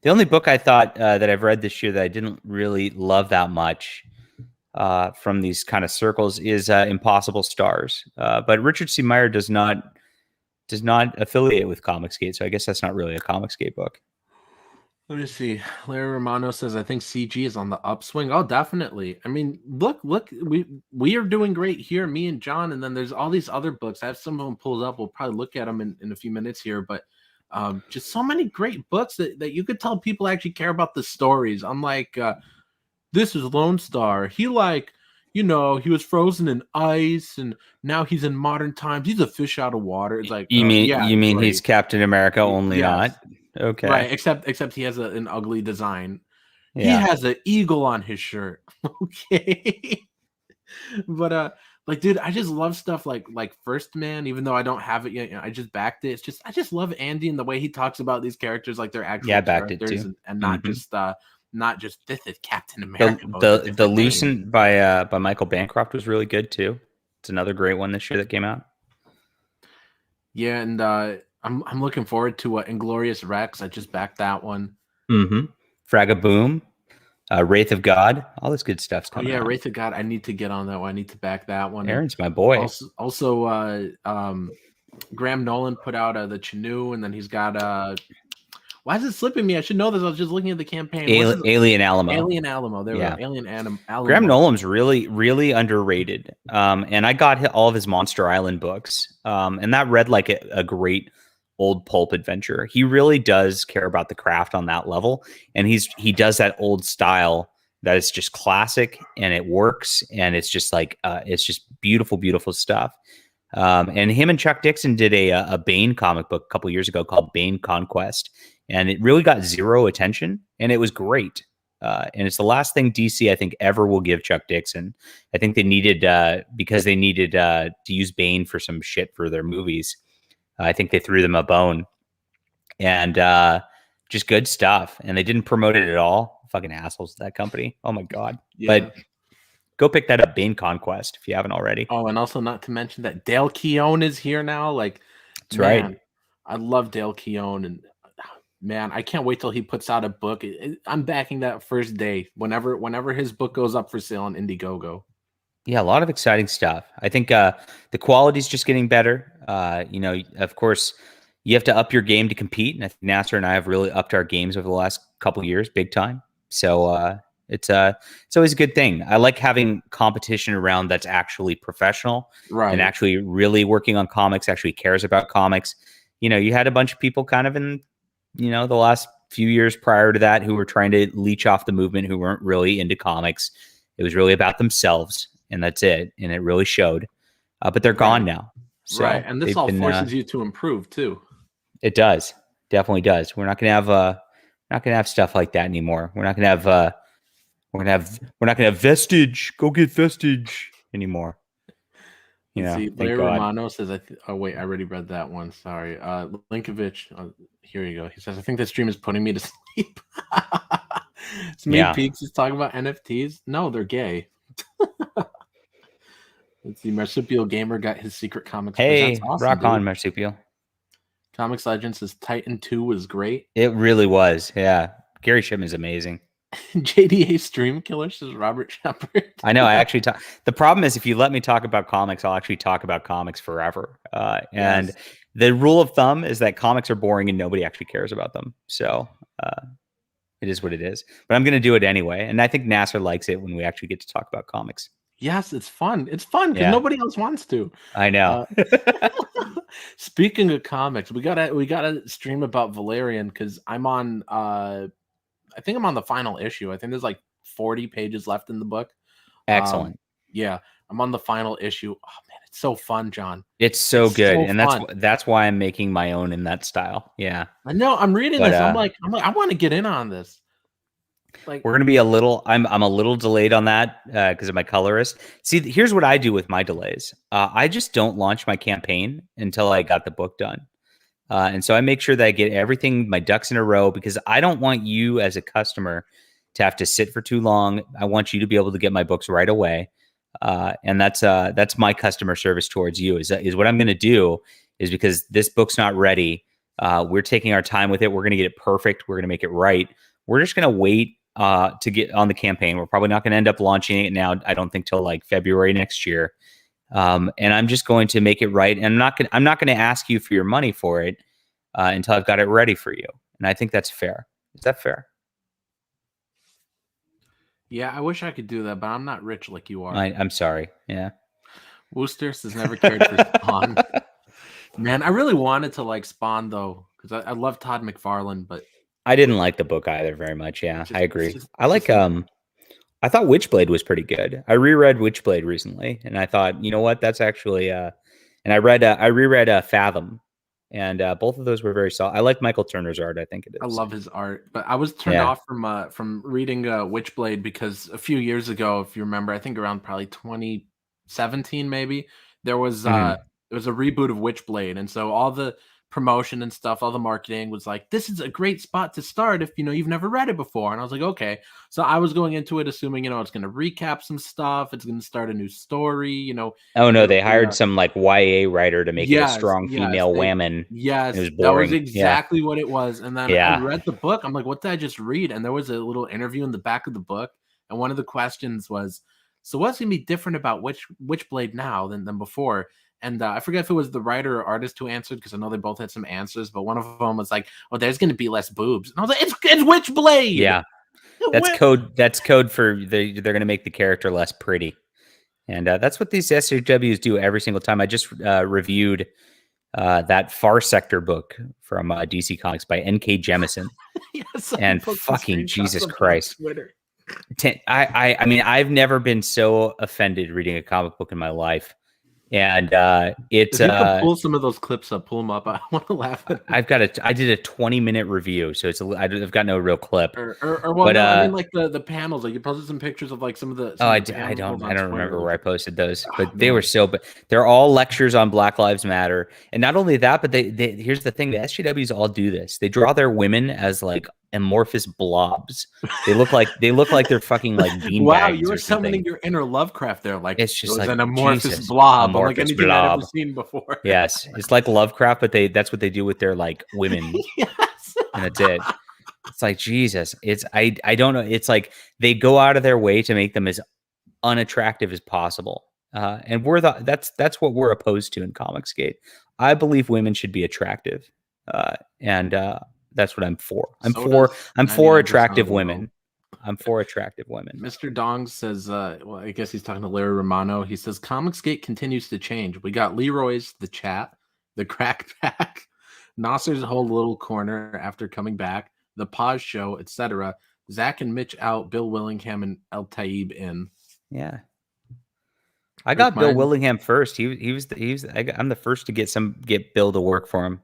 The only book I thought that I've read this year that I didn't really love that much from these kind of circles is Impossible Stars. But Richard C. Meyer does not affiliate with Comicsgate, so I guess that's not really a Comicsgate book. Let me see. Larry Romano says, I think CG is on the upswing. Oh, definitely. I mean, look, we are doing great here, me and John, and then there's all these other books. I have some of them pulled up. We'll probably look at them in a few minutes here, but just so many great books that you could tell people actually care about the stories. Unlike this is Lone Star. He he was frozen in ice and now he's in modern times. He's a fish out of water. It's like, you mean he's Captain America only not? Okay. Right, except he has an ugly design. Yeah. He has an eagle on his shirt. Okay. But dude, I just love stuff like First Man, even though I don't have it yet. I just backed it. I just love Andy and the way he talks about these characters like they're actual characters and not just this is Captain America. The Lucent by Michael Bancroft was really good too. It's another great one this year that came out. Yeah, and I'm looking forward to Inglorious Rex. I just backed that one. Mm-hmm. Fragaboom, Wraith of God, all this good stuff's coming out. Wraith of God. I need to get on that one. I need to back that one. Aaron's my boy. Also Graham Nolan put out the Chinoo, and then he's got why is it slipping me? I should know this. I was just looking at the campaign. Alien Alamo. Alien Alamo. There we go. Alien Alamo. Graham Nolan's really, really underrated. And I got all of his Monster Island books. And that read like a great old pulp adventure. He really does care about the craft on that level. And he does that old style that is just classic and it works. And it's just like, it's just beautiful, beautiful stuff. And him and Chuck Dixon did a Bane comic book a couple years ago called Bane Conquest. And it really got zero attention, and it was great. And it's the last thing DC, I think, ever will give Chuck Dixon. I think they needed, because they needed to use Bane for some shit for their movies. I think they threw them a bone. And just good stuff. And they didn't promote it at all. Fucking assholes, that company. Oh, my God. Yeah. But go pick that up, Bane Conquest, if you haven't already. Oh, and also not to mention that Dale Keown is here now. That's right. I love Dale Keown, and man, I can't wait till he puts out a book. I'm backing that first day. Whenever his book goes up for sale on Indiegogo. Yeah, a lot of exciting stuff. I think the quality's just getting better. Of course, you have to up your game to compete, and I think Nasser and I have really upped our games over the last couple of years, big time. So it's always a good thing. I like having competition around that's actually professional, right, and actually really working on comics, actually cares about comics. You had a bunch of people kind of in the last few years prior to that who were trying to leech off the movement, who weren't really into comics. It was really about themselves, and that's it. And it really showed. But they're gone now. So right. And this all forces you to improve too. It does. Definitely does. We're not gonna have stuff like that anymore. We're not gonna have Vestige. Go get Vestige anymore. See, Larry Romano says, oh wait, I already read that one. Sorry. Linkovich, here you go. He says, I think this stream is putting me to sleep. Smeed Peaks is talking about NFTs. No, they're gay. Let's see. Marsupial Gamer got his secret comics. Hey, awesome, rock dude. on, Marsupial. Comics Legend says Titan 2 was great. It really was. Yeah. Gary Shipman is amazing. JDA Stream Killer says Robert Shepard. I know. I actually talk. The problem is, if you let me talk about comics, I'll actually talk about comics forever. And the rule of thumb is that comics are boring and nobody actually cares about them. So it is what it is. But I'm going to do it anyway. And I think Nasser likes it when we actually get to talk about comics. Yes, it's fun. It's fun because nobody else wants to. I know. Speaking of comics, we gotta stream about Valerian because I'm on. I think I'm on the final issue. I think there's like 40 pages left in the book. Excellent. Yeah, I'm on the final issue. Oh man, it's so fun, John. It's so good, and that's why I'm making my own in that style. Yeah, I know. I'm reading this. I'm like, I want to get in on this. Like, we're gonna be a little. I'm a little delayed on that because of my colorist. See, here's what I do with my delays. I just don't launch my campaign until I got the book done, and so I make sure that I get everything, my ducks in a row, because I don't want you as a customer to have to sit for too long. I want you to be able to get my books right away, and that's my customer service towards you. Is what I'm gonna do is because this book's not ready. We're taking our time with it. We're gonna get it perfect. We're gonna make it right. We're just gonna wait to get on the campaign. We're probably not going to end up launching it now. I don't think till like February next year. And I'm just going to make it right. And I'm not going to ask you for your money for it until I've got it ready for you. And I think that's fair. Is that fair? Yeah, I wish I could do that, but I'm not rich like you are. I'm sorry. Yeah. Woosters has never cared for Spawn. Man, I really wanted to like Spawn though, because I love Todd McFarlane, but I didn't like the book either very much. Yeah, I agree. I thought Witchblade was pretty good. I reread Witchblade recently, and I thought, you know what, that's actually and I reread Fathom, and both of those were very solid. I like Michael Turner's art. I think it is. I love his art, but I was turned off from reading Witchblade because a few years ago, if you remember, I think around probably 2017 maybe, there was it was a reboot of Witchblade, and so all the promotion and stuff, all the marketing was like, this is a great spot to start if you've never read it before. And I was like, okay. So I was going into it assuming it's going to recap some stuff, it's going to start a new story. Oh no, they hired some like YA writer to make it a strong female woman. Yes, it was boring. That was exactly what it was. And then I read the book. I'm like, what did I just read? And there was a little interview in the back of the book, and one of the questions was, so what's going to be different about Witchblade now than before? And I forget if it was the writer or artist who answered, because I know they both had some answers, but one of them was like, oh, there's going to be less boobs. And I was like, it's Witchblade. Yeah. That's code. That's code for they're going to make the character less pretty. And that's what these SJWs do every single time. I just reviewed that Far Sector book from DC Comics by N.K. Jemisin. Yes, and fucking Jesus Christ. I mean, I've never been so offended reading a comic book in my life. And it's if you can pull some of those clips up, pull them up. I want to laugh at it. I did a 20-minute review, so I've got no real clip. I mean, like the panels. Like you posted some pictures of like some of the. I don't remember where I posted those, but they were so. But they're all lectures on Black Lives Matter, and not only that, but they here's the thing: the SJWs all do this. They draw their women as like amorphous blobs. They look like they're fucking like beanbags. Wow, you were summoning your inner Lovecraft there. Like it's just like an amorphous blob, like anything I've ever seen before. Yes, it's like Lovecraft, but that's what they do with their like women. Yes, and that's it. It's like Jesus. It's I don't know. It's like they go out of their way to make them as unattractive as possible. And that's what we're opposed to in Comicsgate. I believe women should be attractive, and that's what I'm for. I'm for attractive women. I'm for attractive women. Mr. Dong says, well, I guess he's talking to Larry Romano. He says, Comicsgate continues to change. We got Leroy's The Chat, The Crack Pack, Nasser's whole little corner after coming back, The Pause Show, etc. Zach and Mitch out, Bill Willingham and El Taib in. Yeah. I got Bill Willingham first. I'm the first to get Bill to work for him.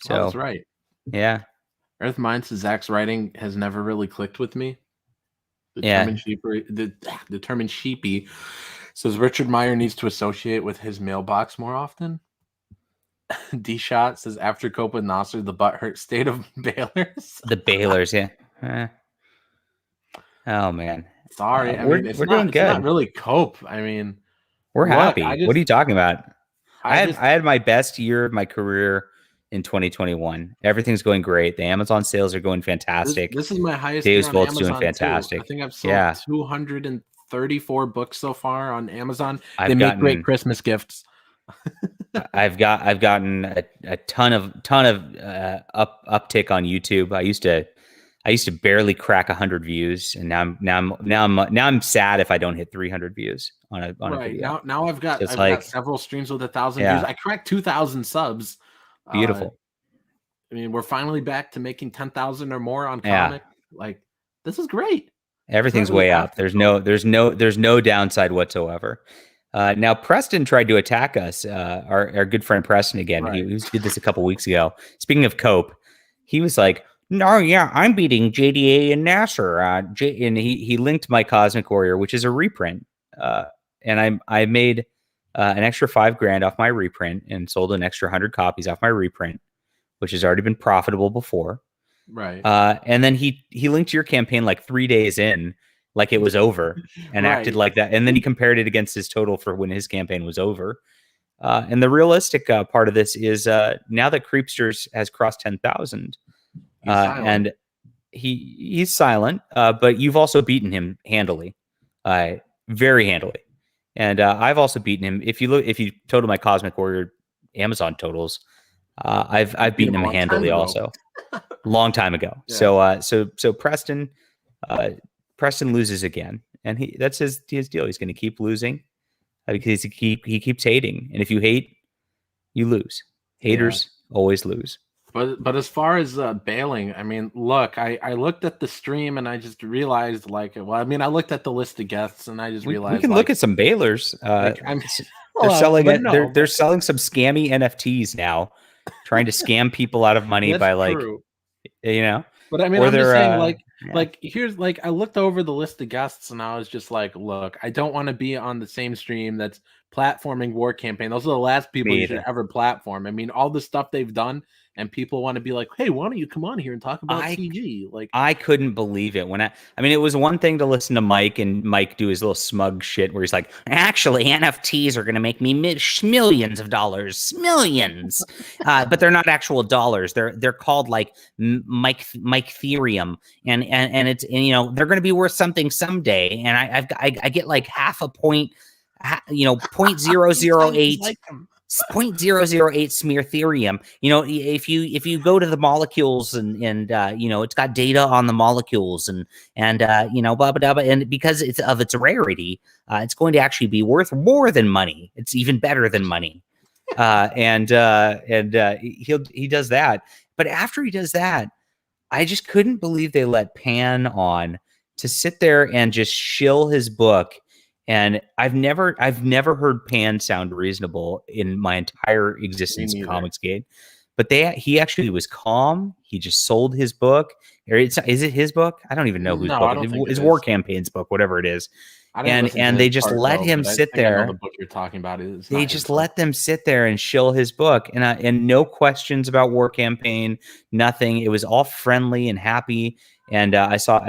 So that's right. Yeah. Earth Mind says Zach's writing has never really clicked with me. Determined Sheepy says Richard Meyer needs to associate with his mailbox more often. Dshot says after cope with Nasser, the butthurt state of Baylors. The Baylors, yeah. Oh man. Sorry. I we're mean, it's doing good. not really cope. I mean, we're happy. What are you talking about? I had my best year of my career in 2021. Everything's going great. The Amazon sales are going fantastic. This is my highest DeUS year on Vault's Amazon doing fantastic. too. I think I've sold 234 books so far on Amazon. They make great Christmas gifts. I've gotten a ton of uptick on YouTube. I used to barely crack 100 views, and now I'm sad if I don't hit 300 views on a video. Now I've got several streams with 1,000 views. I cracked 2,000 subs. Beautiful. I mean, we're finally back to making 10,000 or more on comic. Like, this is great. Everything's way up. There's no downside whatsoever. Now Preston tried to attack us. Our good friend Preston again. Right. He did this a couple weeks ago. Speaking of cope, he was like, "No, yeah, I'm beating JDA and Nasser." And he linked my Cosmic Warrior, which is a reprint. And I made an extra $5,000 off my reprint and sold an extra 100 copies off my reprint, which has already been profitable before. Right. And then he linked your campaign like 3 days in, like it was over, and acted like that. And then he compared it against his total for when his campaign was over. And the realistic part of this is now that Creepsters has crossed 10,000, and he's silent, but you've also beaten him handily, very handily. And I've also beaten him. If you total my Cosmic Warrior Amazon totals, I've beaten him handily also. Long time ago. Yeah. So Preston loses again, and that's his deal. He's going to keep losing because he keeps hating, and if you hate, you lose. Haters always lose. But as far as bailing, I mean, look, I looked at the stream and I just realized, I looked at the list of guests and I just realized we can look at some bailers. They're selling they're selling some scammy NFTs now, trying to scam people out of money by true. But I mean, I'm just saying, here's I looked over the list of guests and I was just like, look, I don't want to be on the same stream that's platforming War Campaign. Those are the last people you should ever platform. I mean, all the stuff they've done, and people want to be like, hey, why don't you come on here and talk about CG? I couldn't believe it when I mean, it was one thing to listen to Mike and Mike do his little smug shit where he's like, actually, NFTs are going to make me millions of dollars, millions, but they're not actual dollars. They're called like Mike Ethereum, and it's they're going to be worth something someday, and I get like half a point, 0.008. 0.008 smear therium. If you go to the molecules and it's got data on the molecules and blah blah blah, and because it's of its rarity, it's going to actually be worth more than money. It's even better than money. He does that. But after he does that, I just couldn't believe they let Pan on to sit there and just shill his book. And I've never heard Pan sound reasonable in my entire existence of Comicsgate. But he actually was calm. He just sold his book. Is it his book? I don't even know whose book. It's War Campaign's book, whatever it is. And they just let him sit there. I know the book you're talking about is. They just let them sit there and shill his book, and no questions about War Campaign, nothing. It was all friendly and happy. And I saw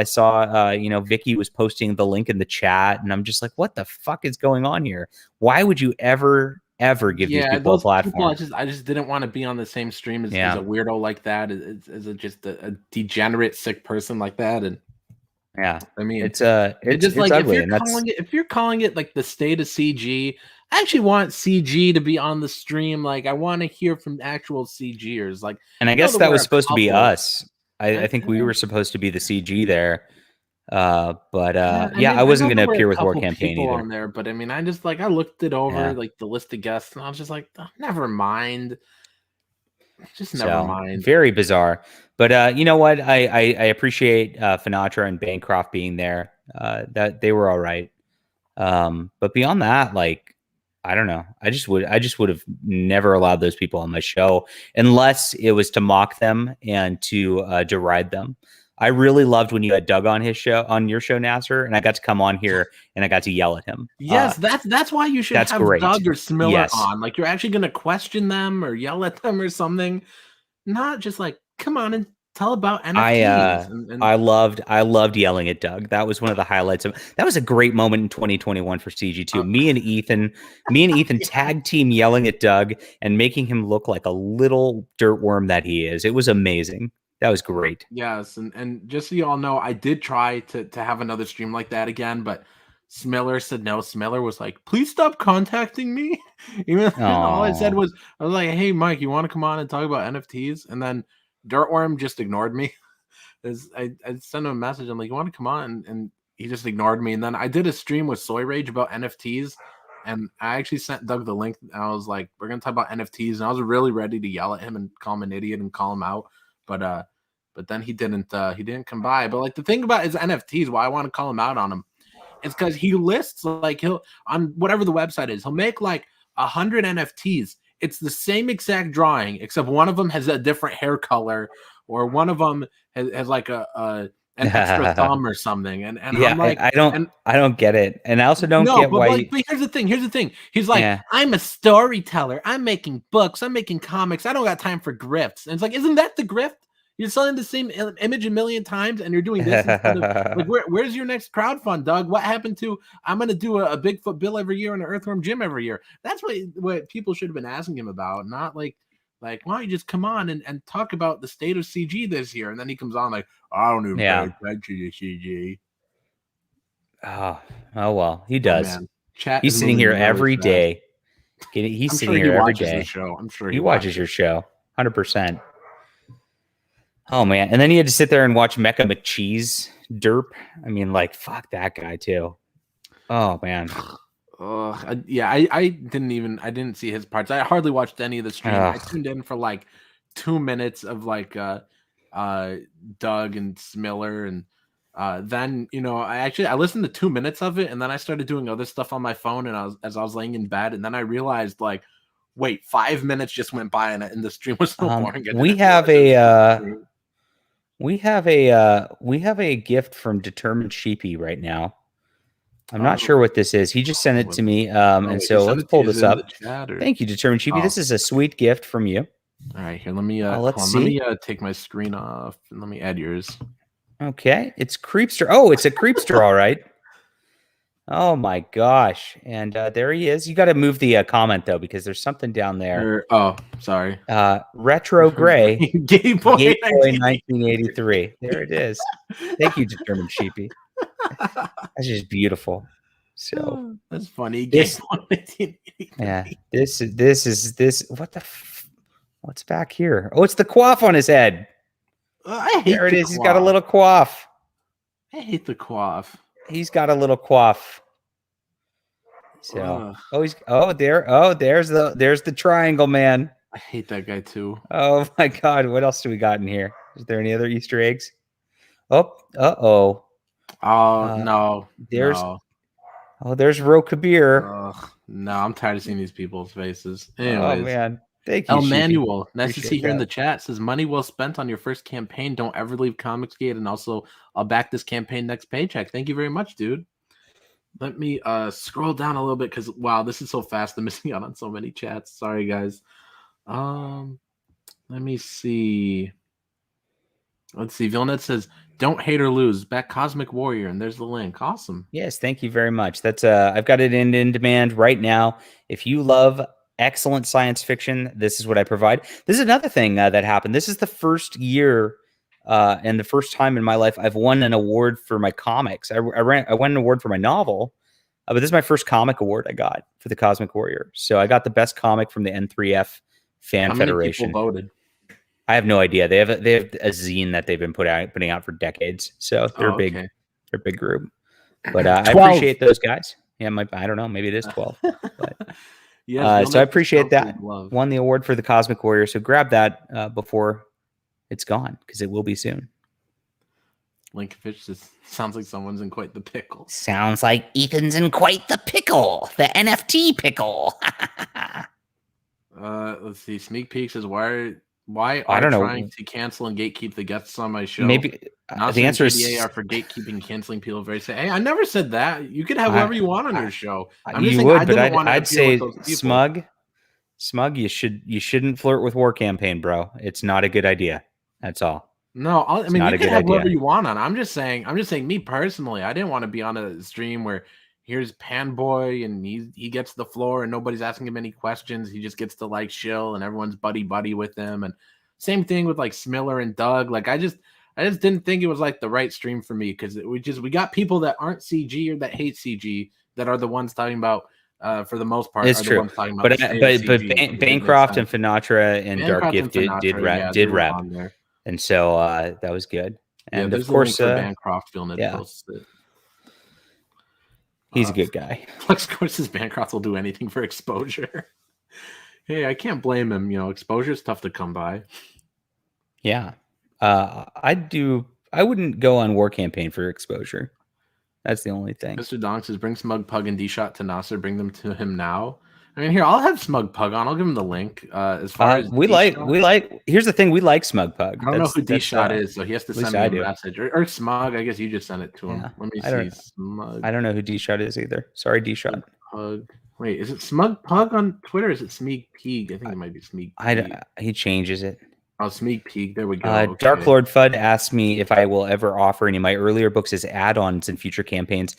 Vicky was posting the link in the chat, and I'm just like, what the fuck is going on here? Why would you ever give these people a platform? I just didn't want to be on the same stream as a weirdo like that, as a degenerate sick person like that. And yeah, I mean, it's like ugly, if you're calling it like the state of CG, I actually want CG to be on the stream. Like, I want to hear from actual CGers. Like, and I guess that was supposed to be us. I think we were supposed to be the CG there. I wasn't going to appear with War Campaign either. On there, but I mean, I looked it over, like the list of guests, and I was just like, oh, never mind. Never mind. Very bizarre. But you know what? I appreciate Finatra and Bancroft being there. That they were all right. But beyond that, I don't know. I just would have never allowed those people on my show unless it was to mock them and to deride them. I really loved when you had Doug on your show, Nasser, and I got to come on here and I got to yell at him. Yes, that's why you should have Doug or Smiller on. Like, you're actually going to question them or yell at them or something, not just like, come on and tell about NFTs. I loved yelling at Doug. That was one of the highlights that was a great moment in 2021 for CG2. Me and Ethan tag team yelling at Doug and making him look like a little dirt worm that he is. It was amazing. That was great. Yes, and just so you all know, I did try to have another stream like that again, but Smiller said no. Smiller was like, please stop contacting me. Even all I said was, I was like, hey, Mike, you want to come on and talk about NFTs? And then Dirtworm just ignored me. I sent him a message. I'm like, you want to come on? And he just ignored me. And then I did a stream with Soy Rage about NFTs. And I actually sent Doug the link. And I was like, we're going to talk about NFTs. And I was really ready to yell at him and call him an idiot and call him out. But then he didn't come by. But like the thing about his NFTs, why I want to call him out on him, it's because he lists like he'll on whatever the website is, he'll make like 100 NFTs. It's the same exact drawing, except one of them has a different hair color, or one of them has like an extra thumb or something. And yeah, I'm like, I don't get it, and I also don't get why. Like, but here's the thing. He's like, I'm a storyteller. I'm making books. I'm making comics. I don't got time for grifts. And it's like, isn't that the grift? You're selling the same image a million times, and you're doing this instead of like, where's your next crowdfund, Doug? What happened to I'm going to do a Bigfoot bill every year and an Earthworm Jim every year? That's what people should have been asking him about, not like why don't you just come on and talk about the state of CG this year? And then he comes on like, I don't even pay attention to CG. Oh well, he does. Chat he's sitting here every day. He's sitting here every day. I'm sure he watches your show 100%. Oh man, and then you had to sit there and watch Mecha McCheese derp. I mean, like, fuck that guy too. Oh man. I didn't see his parts. I hardly watched any of the stream. I tuned in for like 2 minutes of like Doug and Smiller, and then I listened to 2 minutes of it, and then I started doing other stuff on my phone, and as I was laying in bed, and then I realized like, wait, 5 minutes just went by, and the stream was so boring. We have a gift from Determined Sheepy right now. I'm not sure what this is. He just sent it to me. And so let's pull this up. Thank you, Determined Sheepy. This is a sweet gift from you. All right, here, let me let me take my screen off and let me add yours. Okay, it's Creepster. Oh, it's a Creepster, all right. Oh my gosh. And there he is. You got to move the comment though, because there's something down there. Sorry. Retro Gray. Game Boy 1983. There it is. Thank you, Determined Sheepy. That's just beautiful. So that's funny. This is what's back here? Oh, it's the coif on his head. There it is. He's got a little coif. I hate the coif. He's got a little coif. So there's the triangle man. I hate that guy too. Oh my god, what else do we got in here? Is there any other Easter eggs? No. There's Ro Kabir. No, I'm tired of seeing these people's faces. Anyways. Oh man. Thank you. El Manuel, nice to see here in the chat. Says money well spent on your first campaign. Don't ever leave Comicsgate, and also I'll back this campaign next paycheck. Thank you very much, dude. Let me scroll down a little bit because wow, this is so fast. I'm missing out on so many chats. Sorry, guys. Let me see. Let's see. Vilnet says, "Don't hate or lose." Back Cosmic Warrior, and there's the link. Awesome. Yes, thank you very much. That's I've got it in demand right now. If you love excellent science fiction, this is what I provide. This is another thing that happened. This is the first year and the first time in my life I've won an award for my comics. I won an award for my novel, but this is my first comic award I got for the Cosmic Warrior. So I got the best comic from the N3F Fan Federation. How many people voted? I have no idea. They have a zine that they've been putting out for decades. So they're big. They're a big group. But I appreciate those guys. Yeah, I don't know. Maybe it is 12. But so I appreciate that. Won the award for the Cosmic Warrior. So grab that before it's gone, because it will be soon. Lincoln Fish just sounds like someone's in quite the pickle. Sounds like Ethan's in quite the pickle. The NFT pickle. Let's see. Sneak Peek says, why are I don't know. trying to cancel and gatekeep the guests on my show? Maybe the answer is are for gatekeeping, canceling people. Hey, I never said that. You could have whoever you want on your show. I'd say Smug. You shouldn't flirt with War Campaign, bro. It's not a good idea. That's all. No, I mean, not you a can good have idea. whoever you want on. I'm just saying, me personally, I didn't want to be on a stream where here's Panboy and he gets the floor and nobody's asking him any questions. He just gets to like chill and everyone's buddy with him. And same thing with like Smiller and Doug. Like I just didn't think it was like the right stream for me because we got people that aren't CG or that hate CG that are the ones talking about. For the most part, It's are true. the ones talking about But the state of CG. Bancroft and Finatra and Dark Bancroft Gift and did Finatra, did they were rep, on there. and so that was good. And there's of course, a link for Bancroft feeling it. yeah. Posted. He's a good guy. Flex Court says Bancroft will do anything for exposure. Hey, I can't blame him. You know, exposure is tough to come by. Yeah, I wouldn't go on War Campaign for exposure. That's the only thing. Mr. Donk says, bring Smug Pug and Dshot to Nasser. Bring them to him now. I mean, here, I'll have Smug Pug on. I'll give him the link. As far as we like. Here's the thing: we like Smug Pug. I don't know who Dshot is, so he has to send me a message. Or Smug. I guess you just sent it to him. Yeah. Let me see. Smug. I don't know who Dshot is either. Sorry, Dshot. Pug. Wait, is it Smug Pug on Twitter? Or is it Smeeg Peeg? I think it might be Smeeg Peeg. He changes it. Oh, Smeeg Peeg. There we go. Okay. Dark Lord Fudd asked me if I will ever offer any of my earlier books as add-ons in future campaigns.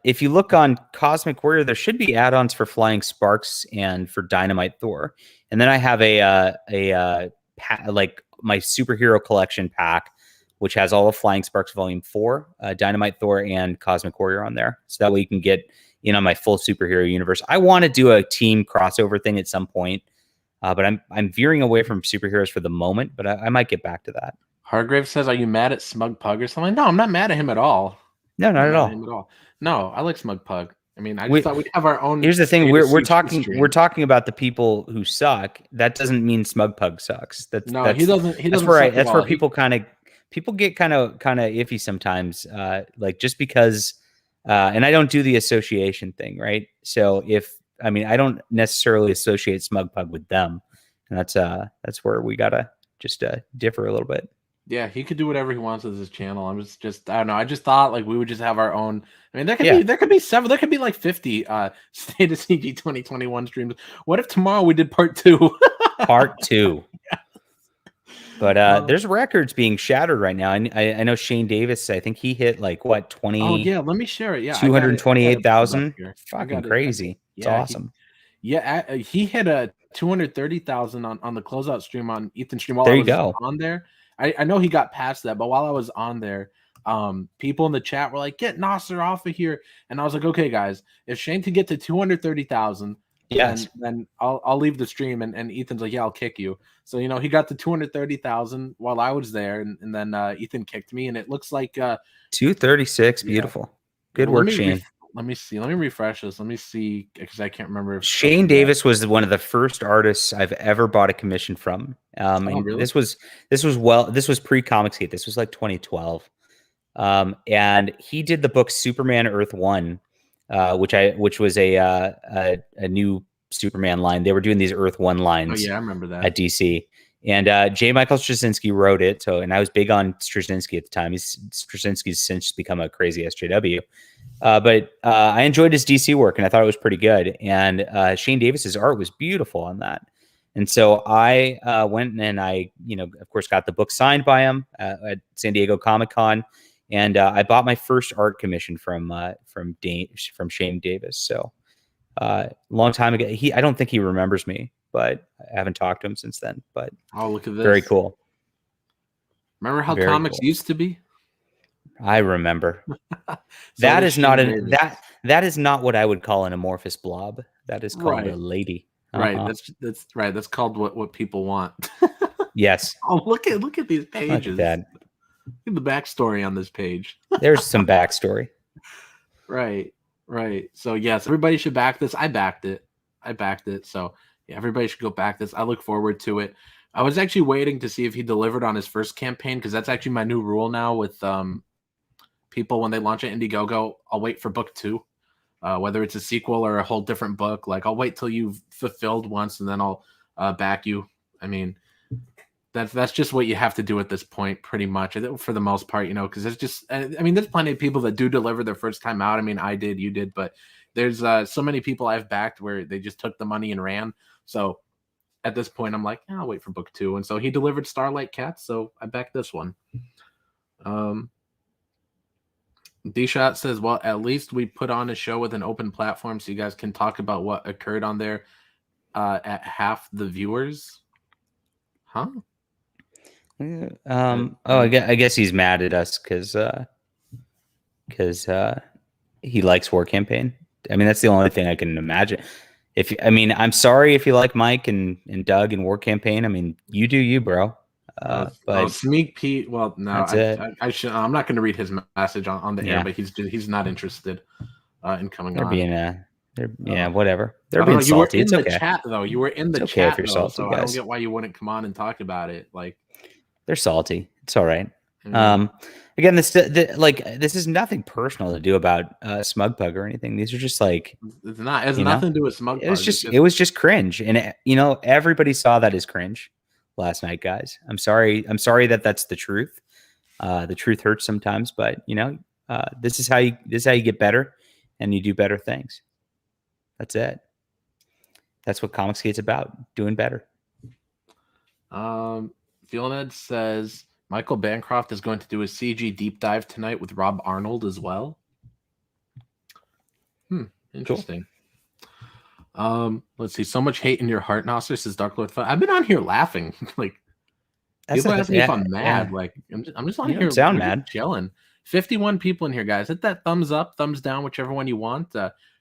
If you look on Cosmic Warrior, there should be add-ons for Flying Sparks and for Dynamite Thor. And then I have like my superhero collection pack, which has all of Flying Sparks Volume 4, Dynamite Thor, and Cosmic Warrior on there. So that way you can get in on my full superhero universe. I want to do a team crossover thing at some point. But I'm veering away from superheroes for the moment, but I might get back to that. Hargrave says, "Are you mad at Smug Pug or something?" No, I'm not mad at him at all. No, not at all. No, I like Smug Pug. I mean, I just thought we'd have our own. Here's the thing: we're talking about the people who suck. That doesn't mean Smug Pug sucks. He doesn't. That's where people get kind of iffy sometimes. Like just because, and I don't do the association thing, right? So I don't necessarily associate Smug Pug with them, and that's where we gotta just differ a little bit. Yeah, he could do whatever he wants with his channel. I don't know. I just thought like we would just have our own. I mean, there could be 7. There could be like 50 State of CG 2021 streams. What if tomorrow we did part 2? Part 2. Yes. But there's records being shattered right now. I know Shane Davis. I think he hit like what 20. Oh yeah, let me share it. Yeah, 228,000. Fucking crazy. It's awesome. He hit a 230,000 on the closeout stream on Ethan's stream while I was on there. I know he got past that, but while I was on there, people in the chat were like, "Get Nasser off of here," and I was like, "Okay, guys, if Shane can get to 230,000, then I'll leave the stream." And Ethan's like, "Yeah, I'll kick you." So he got to 230,000 while I was there, and then Ethan kicked me, and it looks like 236. Beautiful, good work, Shane. Let me see. Let me refresh this. Let me see because I can't remember. If Shane Davis was one of the first artists I've ever bought a commission from. Really? This was pre-Comicsgate. This was like 2012. And he did the book Superman Earth 1, which was a new Superman line. They were doing these Earth 1 lines. Oh yeah, I remember that at DC. And J. Michael Straczynski wrote it. And I was big on Straczynski at the time. Straczynski's since become a crazy SJW. But I enjoyed his DC work, and I thought it was pretty good. And Shane Davis's art was beautiful on that. And so I went and I, of course, got the book signed by him at San Diego Comic-Con, and I bought my first art commission from Shane Davis. So long time ago. I don't think he remembers me, but I haven't talked to him since then. But look at this. Very cool. Remember how comics used to be? I remember. That is not that is not what I would call an amorphous blob. That is called a lady. Right. That's right. That's called what people want. Yes. Oh, look at these pages. Look at the backstory on this page. There's some backstory. Right. So yes, everybody should back this. I backed it. So yeah, everybody should go back this. I look forward to it. I was actually waiting to see if he delivered on his first campaign because that's actually my new rule now with people when they launch an Indiegogo. I'll wait for book 2, whether it's a sequel or a whole different book. Like I'll wait till you've fulfilled once and then I'll back you. I mean, that's just what you have to do at this point, pretty much for the most part, because there's just, there's plenty of people that do deliver their first time out. I mean, I did, you did, but there's so many people I've backed where they just took the money and ran. So at this point, I'm like, I'll wait for book 2. And so he delivered Starlight Cats, so I backed this one. Dshot says, well, at least we put on a show with an open platform so you guys can talk about what occurred on there at half the viewers. Huh? I guess he's mad at us because he likes War Campaign. I mean, that's the only thing I can imagine. I'm sorry if you like Mike and Doug and War Campaign. I mean, you do you, bro. But sneak peek. Well, no, I'm not going to read his message on the air, but he's not interested in coming on. Whatever. They're being salty. You were in the chat though. You were in the chat though, so I don't get why you wouldn't come on and talk about it. Like, they're salty. It's all right. Again, this is nothing personal to do about Smugpug or anything. These are just like it's not. It's nothing to do with Smugpug. It was just cringe, and everybody saw that as cringe last night, guys. I'm sorry that that's the truth. The truth hurts sometimes, but this is how you get better, and you do better things. That's it. That's what Comicsgate's about, doing better. Fieldned says Michael Bancroft is going to do a CG deep dive tonight with Rob Arnold as well. Interesting. Cool. Let's see. So much hate in your heart, Nasser, says Dark Lord. I've been on here laughing. Like, people ask me if I'm mad. Yeah. Like, I'm just on here sound mad, chilling. 51 people in here, guys. Hit that thumbs up, thumbs down, whichever one you want.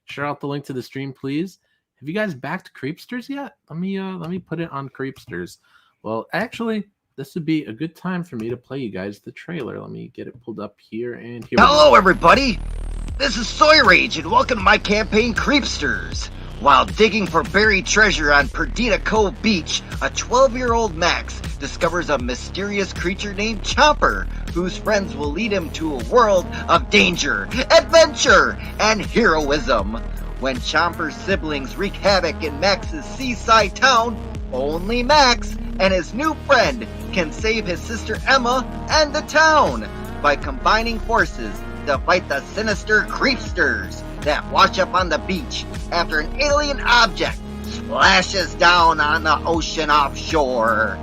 Share out the link to the stream, please. Have you guys backed Creepsters yet? Let me put it on Creepsters. Well, actually, this would be a good time for me to play you guys the trailer. Let me get it pulled up here and here. Hello, everybody. This is Soy Rage, and welcome to my campaign, Creepsters. While digging for buried treasure on Perdita Cove Beach, a 12-year-old Max discovers a mysterious creature named Chomper, whose friends will lead him to a world of danger, adventure, and heroism. When Chomper's siblings wreak havoc in Max's seaside town, only Max and his new friend can save his sister Emma and the town by combining forces to fight the sinister Creepsters that wash up on the beach after an alien object splashes down on the ocean offshore.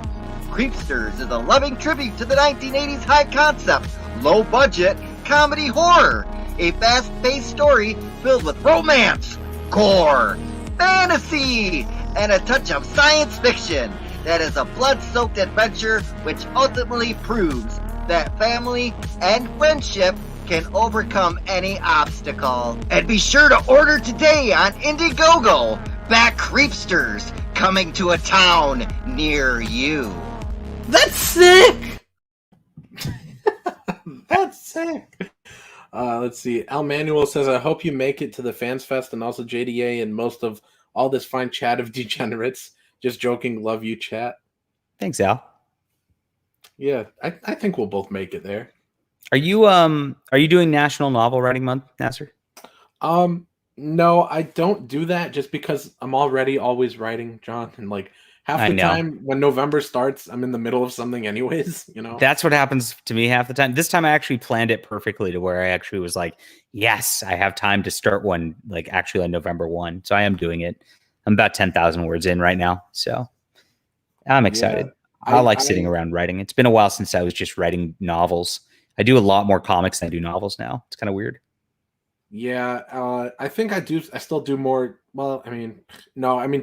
Creepsters is a loving tribute to the 1980s high concept, low budget comedy horror, a fast-paced story filled with romance, gore, fantasy, and a touch of science fiction that is a blood-soaked adventure which ultimately proves that family and friendship can overcome any obstacle. And be sure to order today on Indiegogo. Back Creepsters, coming to a town near you. That's sick! That's sick. Let's see. Al Manuel says, I hope you make it to the Fans Fest and also JDA and most of all this fine chat of degenerates. Just joking. Love you, chat. Thanks, Al. Yeah, I think we'll both make it there. Are you doing National Novel Writing Month, Nasser? No, I don't do that just because I'm already always writing, John, and like half the time when November starts, I'm in the middle of something anyways, That's what happens to me half the time. This time I actually planned it perfectly to where I actually was like, yes, I have time to start one like actually on November 1. So I am doing it. I'm about 10,000 words in right now. So I'm excited. Yeah, I like sitting around writing. It's been a while since I was just writing novels. I do a lot more comics than I do novels now. It's kind of weird. Yeah, I think I still do more. Well,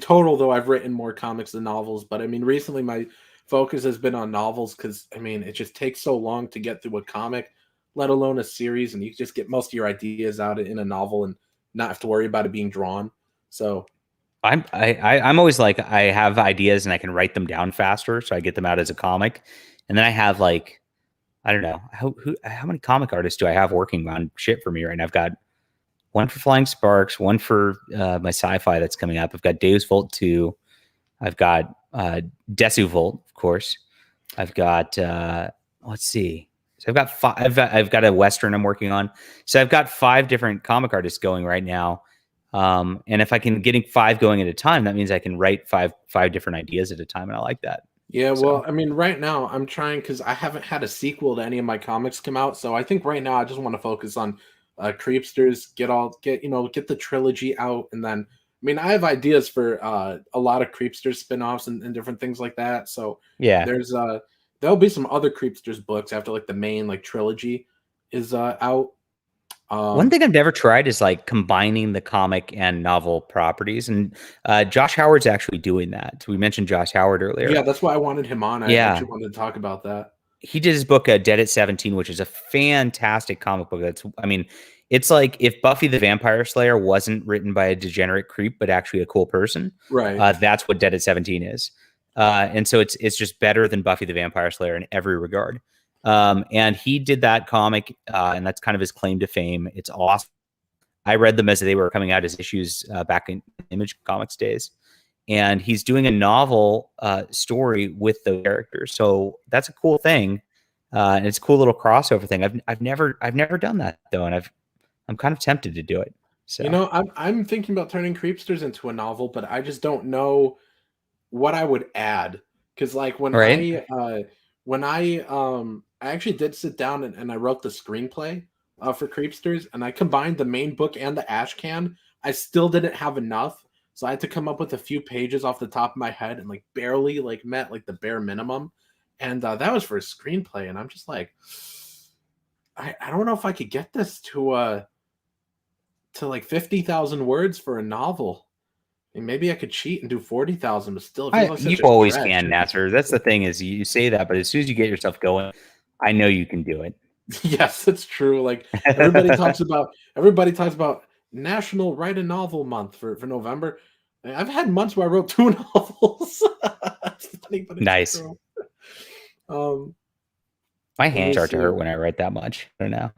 total though, I've written more comics than novels. But recently my focus has been on novels because it just takes so long to get through a comic, let alone a series, and you just get most of your ideas out in a novel and not have to worry about it being drawn. So I'm always like, I have ideas and I can write them down faster, so I get them out as a comic, and then I have like, I don't know how many comic artists do I have working on shit for me right now. I've got one for Flying Sparks, one for my sci-fi that's coming up. I've got DeUS Vault 2. I've got DeUS Vault, of course. I've got let's see. So I've got 5. I've got a Western I'm working on. So I've got 5 different comic artists going right now. And if I can get 5 going at a time, that means I can write five different ideas at a time, and I like that. Yeah, well, right now I'm trying because I haven't had a sequel to any of my comics come out. So I think right now I just want to focus on Creepsters, get the trilogy out, and then mean, I have ideas for a lot of Creepsters spin-offs and different things like that. So Yeah. There'll be some other Creepsters books after like the main like trilogy is out. One thing I've never tried is like combining the comic and novel properties, and Josh Howard's actually doing that. We mentioned Josh Howard earlier. Yeah, that's why I wanted him on. I actually wanted to talk about that. He did his book Dead at 17, which is a fantastic comic book. It's like if Buffy the Vampire Slayer wasn't written by a degenerate creep, but actually a cool person. Right. That's what Dead at 17 is. And so it's just better than Buffy the Vampire Slayer in every regard. And he did that comic, and that's kind of his claim to fame. It's awesome. I read them as they were coming out as issues back in Image Comics days. And he's doing a novel story with the characters. So that's a cool thing. And it's a cool little crossover thing. I've never done that though, and I'm kind of tempted to do it. So I'm thinking about turning Creepsters into a novel, but I just don't know what I would add. Because like when I actually did sit down and I wrote the screenplay for Creepsters, and I combined the main book and the ash can. I still didn't have enough, so I had to come up with a few pages off the top of my head, and like barely like met like the bare minimum. And that was for a screenplay, and I'm just like, I don't know if I could get this to like 50,000 words for a novel. I mean, maybe I could cheat and do 40,000, but still, you always can, Nasser. That's the thing is you say that, but as soon as you get yourself going, I know you can do it. Yes, that's true. Like everybody talks about National Write a Novel Month for November. I've had months where I wrote 2 novels. That's funny, but it's nice. True. My hands start to hurt when I write that much. I don't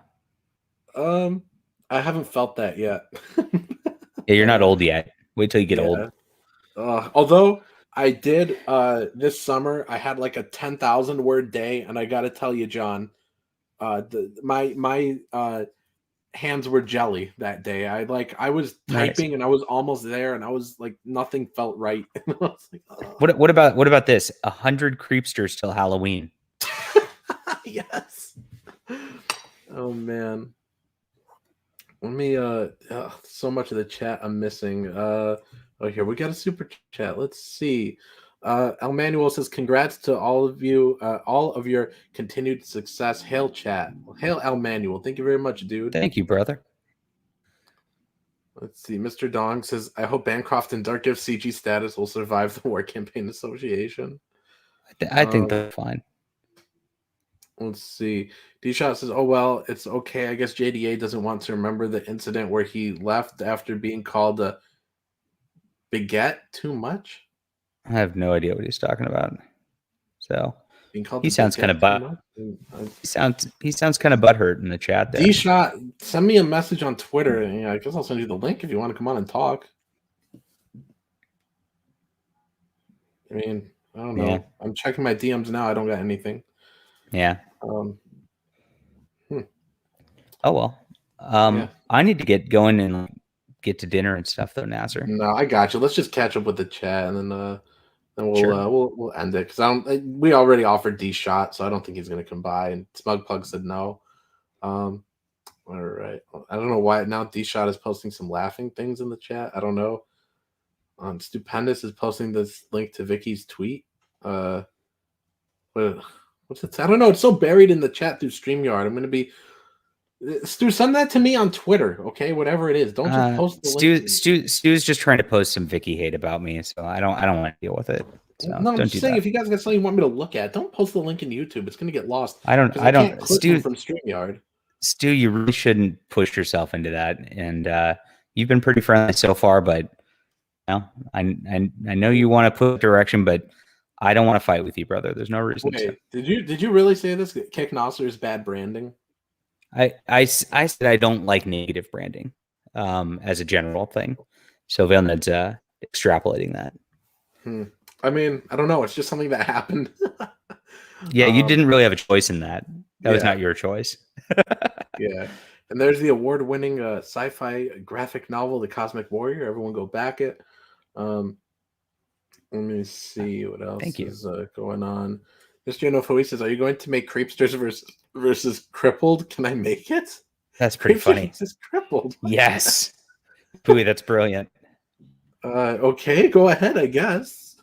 know. I haven't felt that yet. Yeah, you're not old yet. Wait till you get old. Although I did this summer, I had like a 10,000 word day, and I got to tell you, John, my hands were jelly that day. I was typing and I was almost there, and I was like, nothing felt right. I was like, What about this? 100 Creepsters till Halloween. Yes. Oh man. Let me so much of the chat I'm missing. Here we got a super chat. Let's see. El Manuel says, congrats to all of you, all of your continued success. Hail chat. Hail El Manuel. Thank you very much, dude. Thank you, brother. Let's see. Mr. Dong says, I hope Bancroft and Dark Gift CG status will survive the War Campaign Association. I think they're fine. Let's see. Dshot says, oh, well, it's okay. I guess JDA doesn't want to remember the incident where he left after being called a bigot too much. I have no idea what he's talking about. So he sounds kind of he sounds kind of butthurt in the chat there. Dshot, send me a message on Twitter. And, I guess I'll send you the link if you want to come on and talk. I mean, I don't know. Yeah. I'm checking my DMs now. I don't got anything. Yeah. Oh well. Yeah. I need to get going and get to dinner and stuff though, Nasser. No, I got you. Let's just catch up with the chat and then we'll end it because we already offered Dshot, so I don't think he's gonna come by. And Smugplug said no. All right. I don't know why now Dshot is posting some laughing things in the chat. I don't know. Stupendous is posting this link to Vicky's tweet. What's it? I don't know. It's so buried in the chat through StreamYard. I'm gonna be. Stu, send that to me on Twitter, okay? Whatever it is, don't just post the link. Stu's just trying to post some Vicky hate about me, so I don't want to deal with it. So no, I'm just saying, if you guys got something you want me to look at, don't post the link in YouTube. It's going to get lost. I don't. Stu from StreamYard. Stu, you really shouldn't push yourself into that, and you've been pretty friendly so far. But I know you want to put direction, but I don't want to fight with you, brother. There's no reason. Wait, did you really say this? Kick Nasser is bad branding. I said I don't like negative branding as a general thing. So Vilned's extrapolating that. I mean, I don't know. It's just something that happened. Yeah, you didn't really have a choice in that. That was not your choice. Yeah. And there's the award-winning sci-fi graphic novel, The Cosmic Warrior. Everyone go back it. Let me see what else is going on. Mr. Inofui says, are you going to make Creepsters versus Crippled? Can I make it? That's pretty funny. Versus Crippled. Yes. Pooey, that's brilliant. Okay, go ahead, I guess.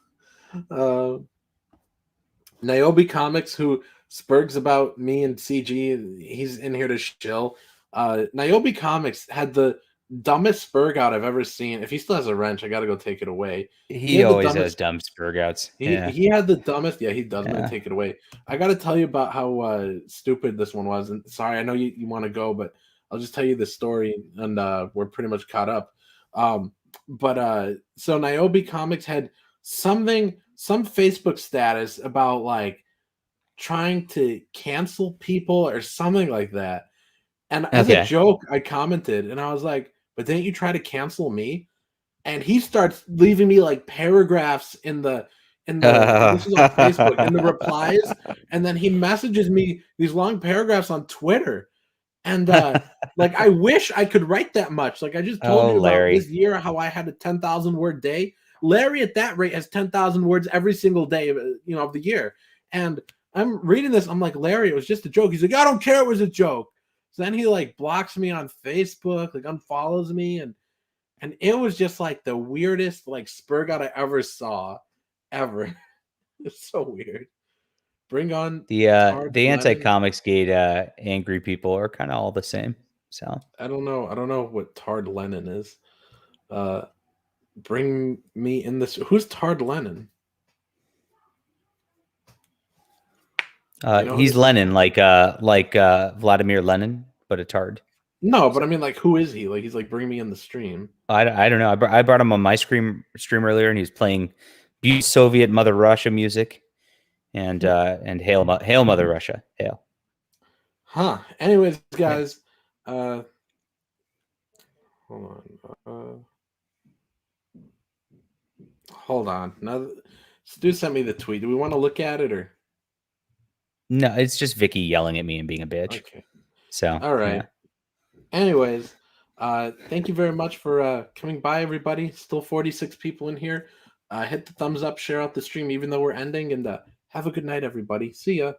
Niobe Comics, who spurgs about me and CG, he's in here to chill. Niobe Comics had the dumbest spurg out I've ever seen. If he still has a wrench, I gotta go take it away. He always has dumb spurg outs. He had the dumbest. Yeah, he does. I'm gonna Yeah. take it away. I gotta tell you about how stupid this one was. And sorry, I know you want to go, but I'll just tell you the story, and we're pretty much caught up. So Niobe Comics had some Facebook status about like trying to cancel people or something like that. And as a joke, I commented and I was like, but didn't you try to cancel me? And he starts leaving me like paragraphs in the this is on Facebook in the replies, and then he messages me these long paragraphs on Twitter. And like I wish I could write that much. Like I just told you about this year how I had a 10,000 word day. Larry at that rate has 10,000 words every single day of the year. And I'm reading this, I'm like, Larry, it was just a joke. He's like, I don't care, it was a joke. So then he like blocks me on Facebook, like unfollows me, and it was just like the weirdest like spurg out I ever saw, ever. It's so weird. Bring on the anti-Comicsgate angry people are kind of all the same. So I don't know what Tard Lennon is. Bring me in this. Who's Tard Lennon? He's Lenin, like Vladimir Lenin, but a tard. No, but I mean, like, who is he? Like, he's like, bring me in the stream. I don't know. I brought him on my stream earlier, and he's playing Soviet Mother Russia music, and hail Mother Russia, hail. Huh. Anyways, guys, hold on. Now, Stu sent me the tweet. Do we want to look at it or? No, it's just Vicky yelling at me and being a bitch. Okay. So all right. Yeah. Anyways, thank you very much for coming by, everybody. Still 46 people in here. Hit the thumbs up, share out the stream, even though we're ending, and have a good night, everybody. See ya.